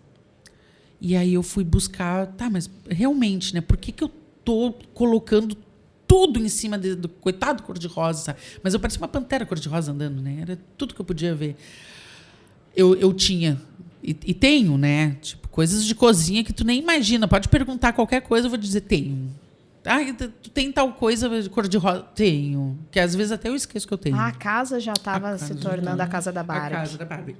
E aí eu fui buscar, mas realmente, né? Por que eu tô colocando tudo em cima do coitado cor-de-rosa, sabe? Mas eu parecia uma pantera cor-de-rosa andando, né? Era tudo que eu podia ver. Eu tinha, e tenho, né? Tipo, coisas de cozinha que tu nem imagina. Pode perguntar qualquer coisa, eu vou dizer, tenho. Tu tem tal coisa de cor-de-rosa? Tenho. Que às vezes até eu esqueço que eu tenho. A casa já estava se tornando a casa da Barbie. A casa da Barbie.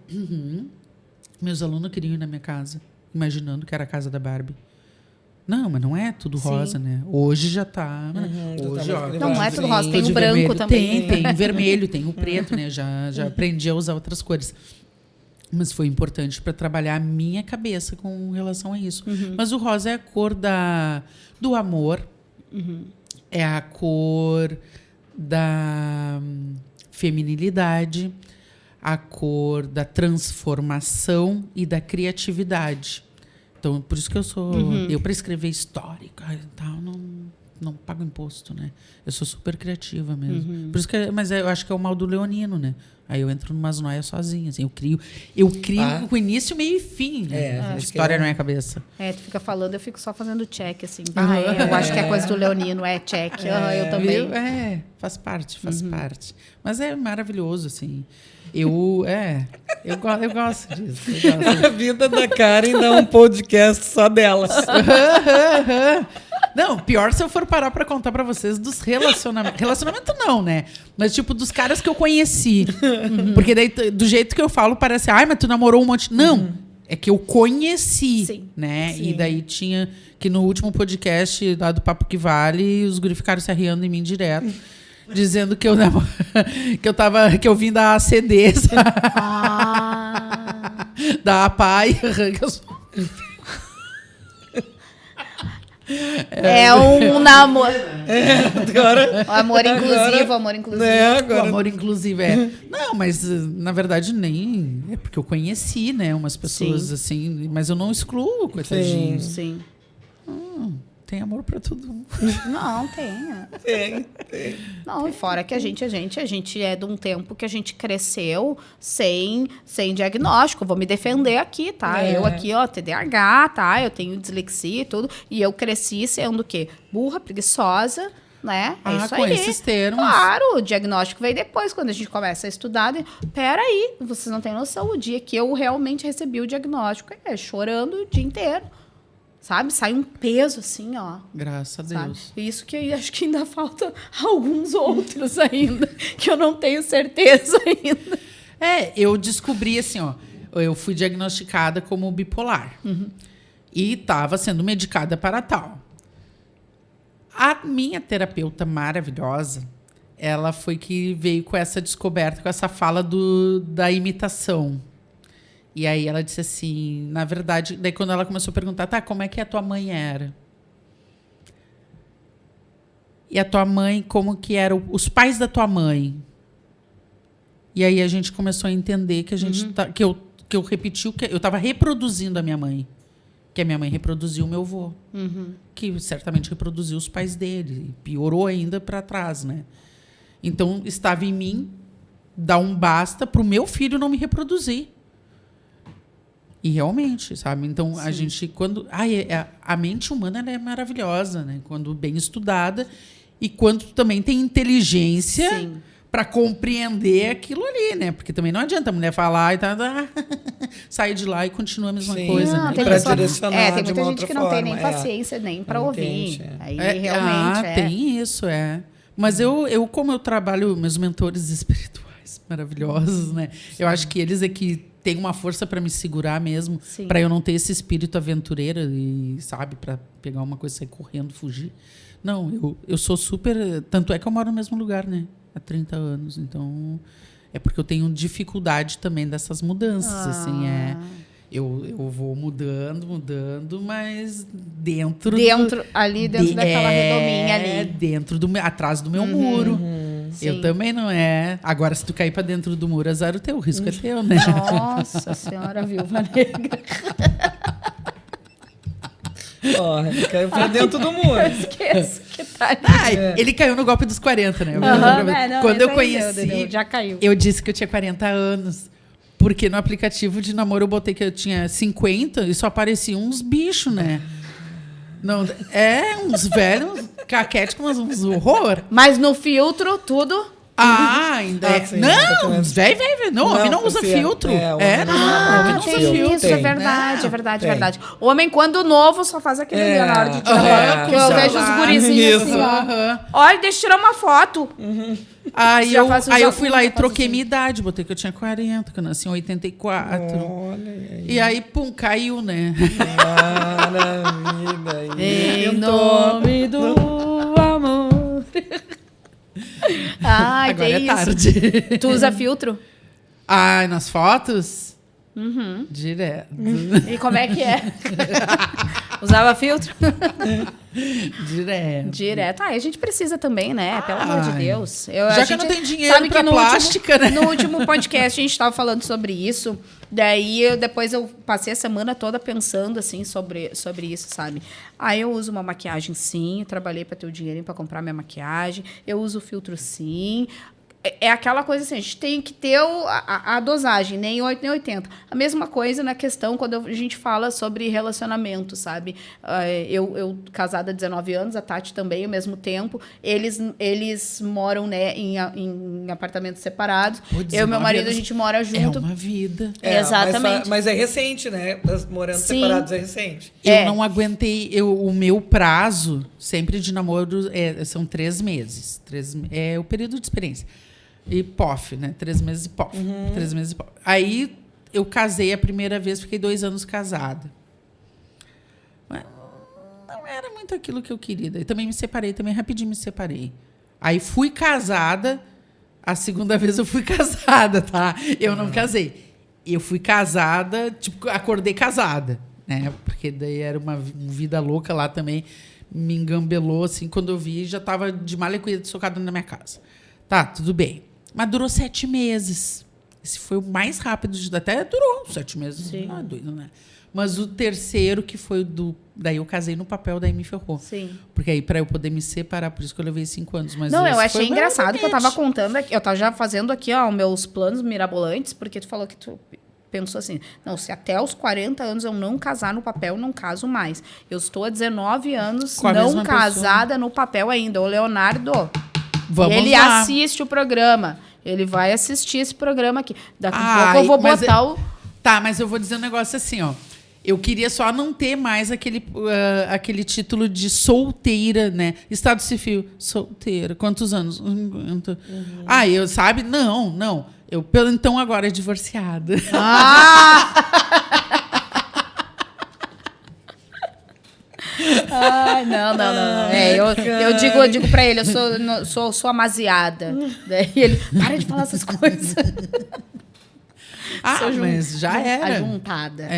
Meus alunos queriam ir na minha casa, imaginando que era a casa da Barbie. Não, mas não é tudo rosa, né? Hoje já tá. Hoje, ó, Não é tudo rosa, tem de o branco vermelho. também. Tem o vermelho, tem o preto, né? Já aprendi a usar outras cores. Mas foi importante para trabalhar a minha cabeça com relação a isso. Mas o rosa é a cor do amor, é a cor da feminilidade, a cor da transformação e da criatividade. Então, por isso que eu sou... Eu, para escrever histórica e tal, não pago imposto, né? Eu sou super criativa mesmo. Por isso que, mas eu acho que é o mal do leonino, né? Aí eu entro numas noias sozinha, assim. Eu crio com início, meio e fim. Né? A história na minha cabeça. Tu fica falando, eu fico só fazendo check, assim. Eu acho que é coisa do leonino, check. Eu também. Faz parte. Mas é maravilhoso, assim. Eu gosto disso. A vida da Karen dá um podcast só dela. Não, pior se eu for parar pra contar pra vocês dos relacionamentos. Relacionamento não, né? Mas tipo, dos caras que eu conheci. Porque daí, do jeito que eu falo, parece, mas tu namorou um monte. Não, é que eu conheci, Sim. né? Sim. E daí tinha, que no último podcast lá do Papo Que Vale, os guri ficaram se arriando em mim direto. Dizendo que que eu vim da ACD, da APAI. É um namoro. Agora, Amor inclusivo, amor inclusivo. O amor inclusive Não, mas na verdade nem... É porque eu conheci, né? Umas pessoas assim... Mas eu não excluo, coitadinhos. Sim. Tem amor pra todo mundo. Não, tem. Não, e fora que a gente é de um tempo que a gente cresceu sem diagnóstico. Vou me defender aqui, tá? Eu aqui, TDAH, tá? Eu tenho dislexia e tudo. E eu cresci sendo o quê? Burra, preguiçosa, né? É isso com aí. esses termos. Claro, o diagnóstico veio depois, quando a gente começa a estudar. Peraí, vocês não têm noção. O dia que eu realmente recebi o diagnóstico, chorando o dia inteiro. Sabe? Sai um peso assim, ó. Graças a Deus. Sabe? Isso que eu acho que ainda falta alguns outros ainda, que eu não tenho certeza ainda. Eu descobri assim, ó. Eu fui diagnosticada como bipolar. E estava sendo medicada para tal. A minha terapeuta maravilhosa, ela foi que veio com essa descoberta, com essa fala da imitação. E aí ela disse assim, na verdade, daí quando ela começou a perguntar, como é que a tua mãe era? E a tua mãe, como que eram os pais da tua mãe? E aí a gente começou a entender que a gente que eu repeti eu estava reproduzindo a minha mãe. Que a minha mãe reproduziu o meu avô. Que certamente reproduziu os pais dele. E piorou ainda para trás, né? Então, estava em mim dar um basta para o meu filho não me reproduzir. E realmente, sabe? Então, a gente, quando... a mente humana ela é maravilhosa, né? Quando bem estudada e quando também tem inteligência para compreender aquilo ali, né? Porque também não adianta a mulher falar e sair de lá e continua a mesma coisa. Não, né? tem Pra pessoa, direcionar tem de muita uma gente outra que não tem nem forma, paciência nem para Não ouvir. entende, Aí realmente tem isso, Mas como eu trabalho meus mentores espirituais maravilhosos, né? Eu acho que eles é que tem uma força para me segurar mesmo, para eu não ter esse espírito aventureiro e, sabe, para pegar uma coisa e sair correndo, fugir. Não, eu sou super... Tanto é que eu moro no mesmo lugar, né? Há 30 anos. Então, é porque eu tenho dificuldade também dessas mudanças, assim, Eu vou mudando, mas dentro daquela redominha ali. Atrás do meu muro. Eu também não Agora, se tu cair pra dentro do muro, azar o teu, o risco é teu, né? Nossa senhora, viúva negra. Ele caiu pra dentro do muro. Esqueço que tá ali. Ele caiu no golpe dos 40, né? Quando eu conheci, já caiu. eu disse que eu tinha 40 anos. Porque no aplicativo de namoro eu botei que eu tinha 50 e só apareciam uns bichos, né? Não, uns velhos, caquéticos, uns horror. Mas no filtro, tudo... Ainda sim, não, velho. Não, homem não usa filtro. Não usa filtro. Isso, é verdade, é verdade. Homem, quando novo, só faz aquele ali na hora de tirar foto. Que eu vejo os gurizinhos assim, ó. Olha, deixa eu tirar uma foto. Aí eu fui lá e troquei minha idade. Botei que eu tinha 40, que eu nasci em 84. Olha aí. E aí, pum, caiu, né? Maravilha. Em nome do amor. Agora tem é tarde. Isso. Tu usa filtro? Nas fotos? Direto. E como é que é? Usava filtro? Direto. Direto. Ah, a gente precisa também, né? Pelo amor de Deus. Já que eu não tenho dinheiro pra no plástica, último, né? No último podcast a gente estava falando sobre isso. Daí depois eu passei a semana toda pensando assim sobre isso, sabe? Aí eu uso uma maquiagem sim, eu trabalhei para ter o dinheirinho para comprar minha maquiagem, eu uso filtro sim. É aquela coisa assim, a gente tem que ter a dosagem, nem 8 nem 80. A mesma coisa na questão quando a gente fala sobre relacionamento, sabe? Eu casada há 19 anos, a Tati também, ao mesmo tempo. Eles moram, né, em apartamentos separados. Pô, Eu e meu 19 marido, a anos gente mora junto. É uma vida. Exatamente. Mas é recente, né? Morando Sim. separados é recente. Eu não aguentei. O meu prazo, sempre de namoro, são 3 meses. É o período de experiência. E POF, né? 3 meses e POF. 3 meses e POF. Aí eu casei a primeira vez, fiquei 2 anos casada. Mas não era muito aquilo que eu queria. Daí também me separei, também rapidinho me separei. Aí fui casada. A segunda vez eu fui casada, tá? Eu não casei. Eu fui casada, tipo, acordei casada, né? Porque daí era uma vida louca lá também. Me engambelou, assim, quando eu vi, já estava de malha cuida socado na minha casa. Tá, tudo bem. Mas durou 7 meses. Esse foi o mais rápido. Até durou 7 meses. Sim. Não é doido, né? Mas o terceiro, que foi daí eu casei no papel, daí me ferrou. Sim. Porque aí, para eu poder me separar, por isso que eu levei 5 anos. Mas Não, eu esse foi achei o meu engraçado que eu tava limite. contando aqui, eu tava já fazendo aqui, ó, meus planos mirabolantes, porque tu falou que tu pensou assim, não, se até os 40 anos eu não casar no papel, eu não caso mais. Eu estou há 19 anos Com a não mesma casada no papel ainda. O Leonardo, Vamos ele lá. assiste o programa. Ele vai assistir esse programa aqui. Daqui a Ai, pouco eu vou mas botar o... Tá, mas eu vou dizer um negócio assim, ó. Eu queria só não ter mais aquele título de solteira, né? Estado civil, solteira. Quantos anos? Ah, eu, sabe? Não. Então agora é divorciada. Ai, não. Eu digo pra ele, eu sou amaziada. Daí ele, para de falar essas coisas. Mas já era. Ajuntada.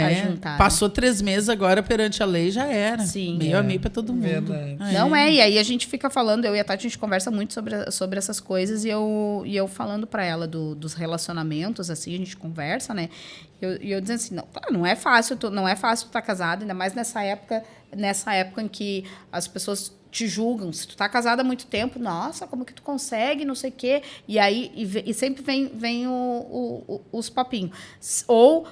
Passou 3 meses agora perante a lei, já era. Sim. Meio a meio pra todo mundo. Verdade. Não é, e aí a gente fica falando, eu e a Tati, a gente conversa muito sobre essas coisas e eu falando pra ela dos relacionamentos, assim, a gente conversa, né? E eu dizendo assim, não é fácil tu estar casado, ainda mais nessa época em que as pessoas te julgam. Se tu tá casada há muito tempo, nossa, como que tu consegue, não sei o quê. E aí e sempre vem os papinhos. Ou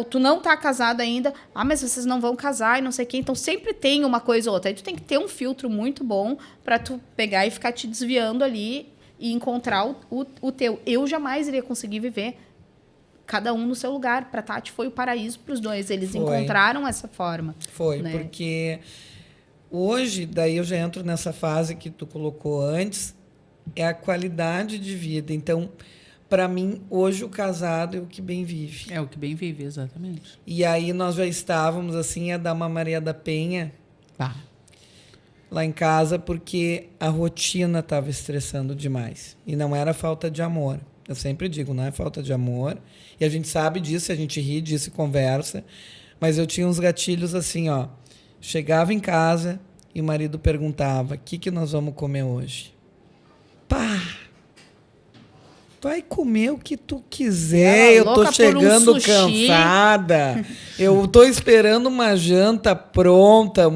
tu não tá casada ainda, mas vocês não vão casar e não sei o quê. Então sempre tem uma coisa ou outra. Aí tu tem que ter um filtro muito bom para tu pegar e ficar te desviando ali e encontrar o teu. Eu jamais iria conseguir viver cada um no seu lugar. Para Tati foi o paraíso para os dois. Eles encontraram essa forma. Foi, né? Porque hoje, daí eu já entro nessa fase que tu colocou antes, é a qualidade de vida. Então, para mim, hoje o casado é o que bem vive. É o que bem vive, exatamente. E aí nós já estávamos, assim, a dar uma Maria da Penha lá em casa, porque a rotina estava estressando demais. E não era falta de amor. Eu sempre digo, não é falta de amor. E a gente sabe disso, a gente ri disso e conversa. Mas eu tinha uns gatilhos assim, ó. Chegava em casa e o marido perguntava, o que nós vamos comer hoje? Pá! Vai comer o que tu quiser. Eu tô chegando cansada. Eu tô esperando uma janta pronta,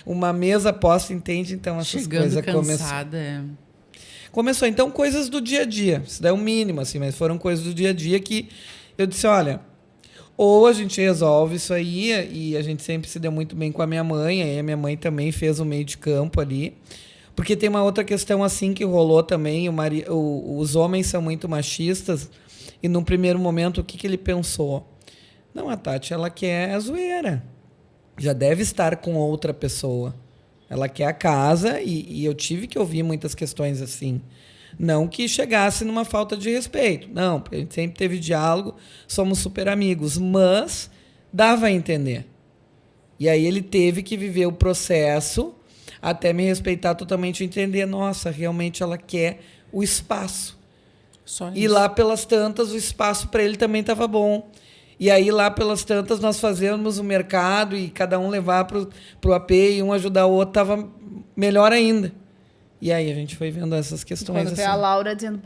uma mesa posta, entende? Então essas coisas cansada, começou. Então, coisas do dia a dia. Isso daí é o mínimo, assim, mas foram coisas do dia a dia que eu disse, olha, ou a gente resolve isso aí, e a gente sempre se deu muito bem com a minha mãe, aí a minha mãe também fez o meio de campo ali. Porque tem uma outra questão assim que rolou também, os homens são muito machistas, e num primeiro momento, o que ele pensou? Não, a Tati, ela quer a zoeira. Já deve estar com outra pessoa. Ela quer a casa, e eu tive que ouvir muitas questões assim. Não que chegasse numa falta de respeito. Não, porque a gente sempre teve diálogo, somos super amigos. Mas dava a entender. E aí ele teve que viver o processo até me respeitar totalmente e entender, nossa, realmente ela quer o espaço. Só E isso. lá pelas tantas, o espaço para ele também estava bom. E aí, lá pelas tantas, nós fazemos o mercado e cada um levar para o AP e um ajudar o outro, estava melhor ainda. E aí a gente foi vendo essas questões. Quando veio a Laura dizendo,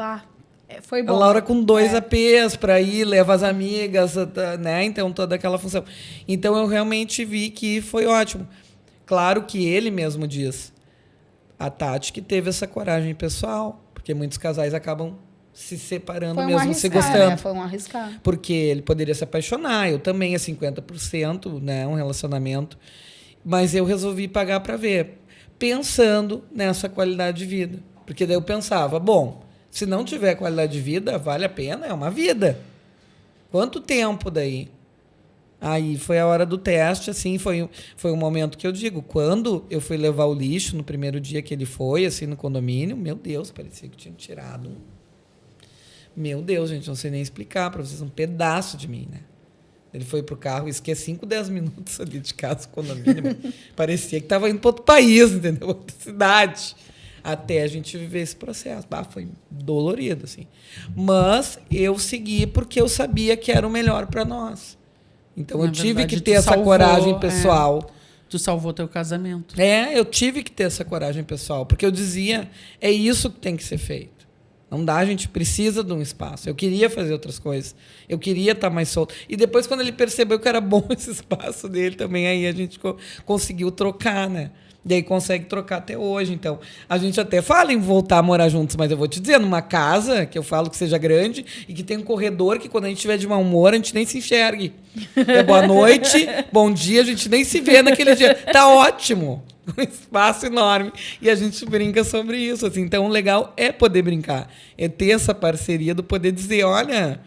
foi bom. A Laura com 2 APs para ir, leva as amigas, né? Então, toda aquela função. Então, eu realmente vi que foi ótimo. Claro que ele mesmo diz, a Tati que teve essa coragem pessoal, porque muitos casais acabam se separando mesmo se gostando. Né? Foi um arriscar. Porque ele poderia se apaixonar, eu também, é 50%, né? Um relacionamento. Mas eu resolvi pagar para ver, pensando nessa qualidade de vida. Porque daí eu pensava, bom, se não tiver qualidade de vida, vale a pena, é uma vida. Quanto tempo daí? Aí foi a hora do teste, assim, foi um momento que eu digo, quando eu fui levar o lixo no primeiro dia que ele foi, assim, no condomínio, meu Deus, parecia que tinha tirado. Meu Deus, gente, não sei nem explicar para vocês, um pedaço de mim, né? Ele foi pro carro, isso que é 5, 10 minutos ali de casa, condomínio, parecia que estava indo para outro país, entendeu? Outra cidade. Até a gente viver esse processo. Foi dolorido, assim. Mas eu segui porque eu sabia que era o melhor para nós. Então, eu tive que ter essa coragem pessoal. Tu salvou teu casamento. Eu tive que ter essa coragem pessoal. Porque eu dizia, é isso que tem que ser feito. Não dá, a gente precisa de um espaço. Eu queria fazer outras coisas. Eu queria estar mais solto. E depois, quando ele percebeu que era bom esse espaço dele também, aí a gente conseguiu trocar, né? E aí consegue trocar até hoje. Então, a gente até fala em voltar a morar juntos, mas eu vou te dizer, numa casa que eu falo que seja grande e que tem um corredor que quando a gente estiver de mau humor, a gente nem se enxergue. É boa noite, bom dia, a gente nem se vê naquele dia. Tá ótimo. Um espaço enorme. E a gente brinca sobre isso. Assim. Então, o legal é poder brincar. É ter essa parceria do poder dizer, olha,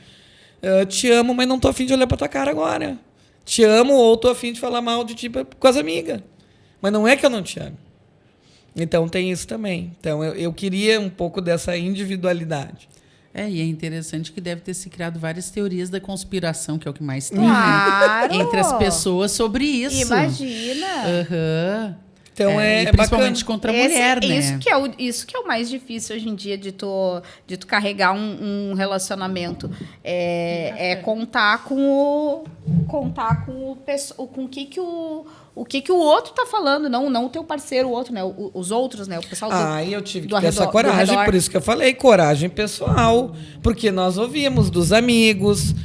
eu te amo, mas não tô afim de olhar pra tua cara agora. Te amo ou tô afim de falar mal de ti com as amigas. Mas não é que eu não te amo. Então, tem isso também. Então, eu queria um pouco dessa individualidade. E é interessante que deve ter se criado várias teorias da conspiração, que é o que mais tem, claro. né? Entre as pessoas sobre isso. Imagina. Então, principalmente bacana. contra a mulher, né? Isso que é o mais difícil hoje em dia de tu carregar um relacionamento. Contar com o que o outro tá falando, não o teu parceiro, o outro, né? Os outros, né? O pessoal eu tive que ter essa coragem, por isso que eu falei, coragem pessoal. Porque nós ouvimos dos amigos,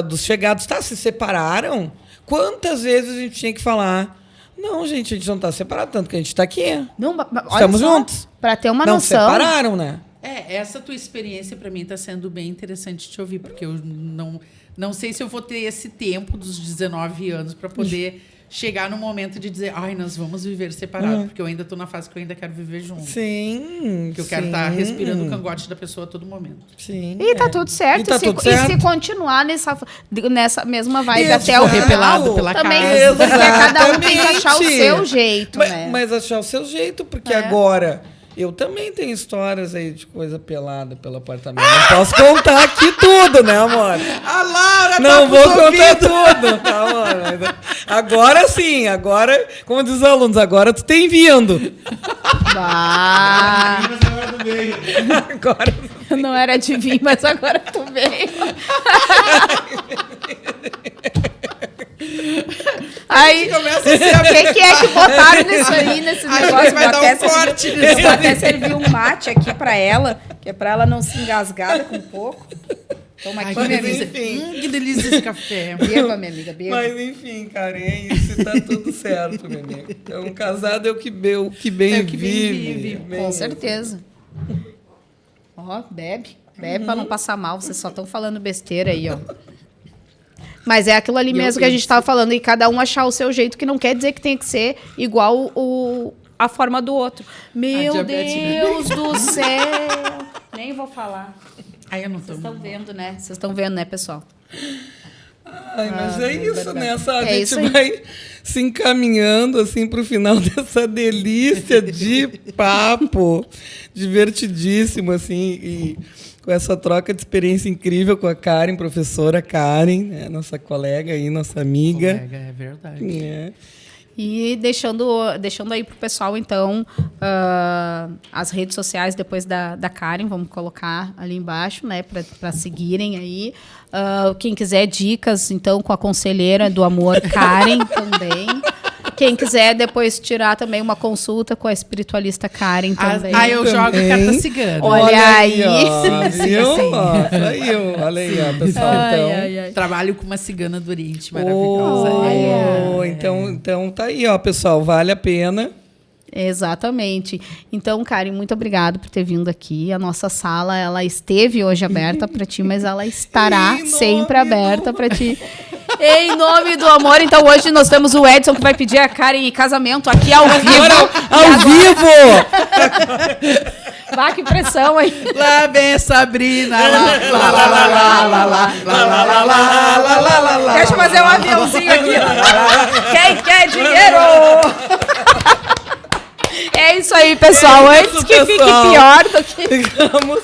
dos chegados, se separaram? Quantas vezes a gente tinha que falar... Não, gente, a gente não está separado, tanto que a gente está aqui. Não, estamos juntos. Para ter uma não noção. Não separaram, né? Essa tua experiência, para mim, está sendo bem interessante de te ouvir, porque eu não sei se eu vou ter esse tempo dos 19 anos para poder chegar no momento de dizer, nós vamos viver separados, porque eu ainda estou na fase que eu ainda quero viver junto. Sim. Que eu quero estar respirando o cangote da pessoa a todo momento. Sim. E tá tudo certo. E se continuar nessa mesma vibe até o repelado pela também, casa. Porque cada um tem que achar o seu jeito, né? Mas achar o seu jeito, porque agora... Eu também tenho histórias aí de coisa pelada pelo apartamento. Não posso contar aqui tudo, né, amor? A Laura não vou contar tudo, tá, amor? Agora sim, como diz os alunos, agora tu tem vindo. Agora não era de vir, mas agora tu veio. Aí, o que é que botaram nisso aí, nesse negócio? Vai dar um corte. Vou até servir um mate aqui pra ela, que é pra ela não se engasgar com um pouco. Toma aqui, minha amiga. Que delícia esse café. Beba, minha amiga, beba. Mas, enfim, cara, é isso. Tá tudo certo, minha amiga. Então, casado é o que bem vive. Com certeza. Bebe. Bebe pra não passar mal. Vocês só estão falando besteira aí, ó. Mas é aquilo ali mesmo que a gente estava falando, e cada um achar o seu jeito, que não quer dizer que tem que ser igual a forma do outro. Meu Deus do céu! Nem vou falar. Eu não tô. Vocês estão vendo, né? Vocês estão vendo, né, pessoal? Mas é isso, né? A gente vai se encaminhando assim para o final dessa delícia de papo, divertidíssimo, assim, e com essa troca de experiência incrível com a Karen, professora Karen, né? Nossa colega aí, nossa amiga. Colega, é verdade. E deixando aí pro pessoal, então, as redes sociais depois da Karen, vamos colocar ali embaixo, né, para seguirem aí. Quem quiser dicas, então, com a conselheira do amor, Karen, também. Quem quiser depois tirar também uma consulta com a espiritualista Karen também. Eu jogo carta cigana. Olha aí. Ó, viu? Ó, saiu. Olha aí, ó, pessoal. Então, Trabalho com uma cigana do Oriente maravilhosa. Então tá aí, ó, pessoal. Vale a pena. Exatamente. Então, Karen, muito obrigado por ter vindo aqui. A nossa sala, ela esteve hoje aberta para ti, mas ela estará sempre aberta para ti. Em nome do amor. Então, hoje nós temos o Edson que vai pedir a Karen em casamento aqui ao vivo. Ao vivo! Vá, que pressão aí. Lá vem a Sabrina. Deixa eu fazer um aviãozinho aqui. Quem quer dinheiro? É isso aí, pessoal. Antes que fique pior do que... Ficamos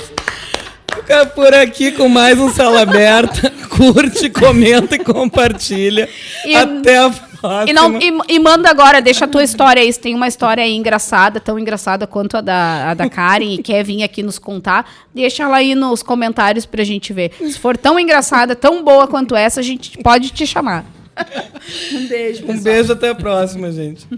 por aqui com mais um Sala Aberta. Curte, comenta e compartilha. Até a próxima. E manda agora, deixa a tua história aí. Se tem uma história aí engraçada, tão engraçada quanto a da Karen, e quer vir aqui nos contar, deixa ela aí nos comentários pra gente ver. Se for tão engraçada, tão boa quanto essa, a gente pode te chamar. Um beijo, pessoal. Um beijo, até a próxima, gente.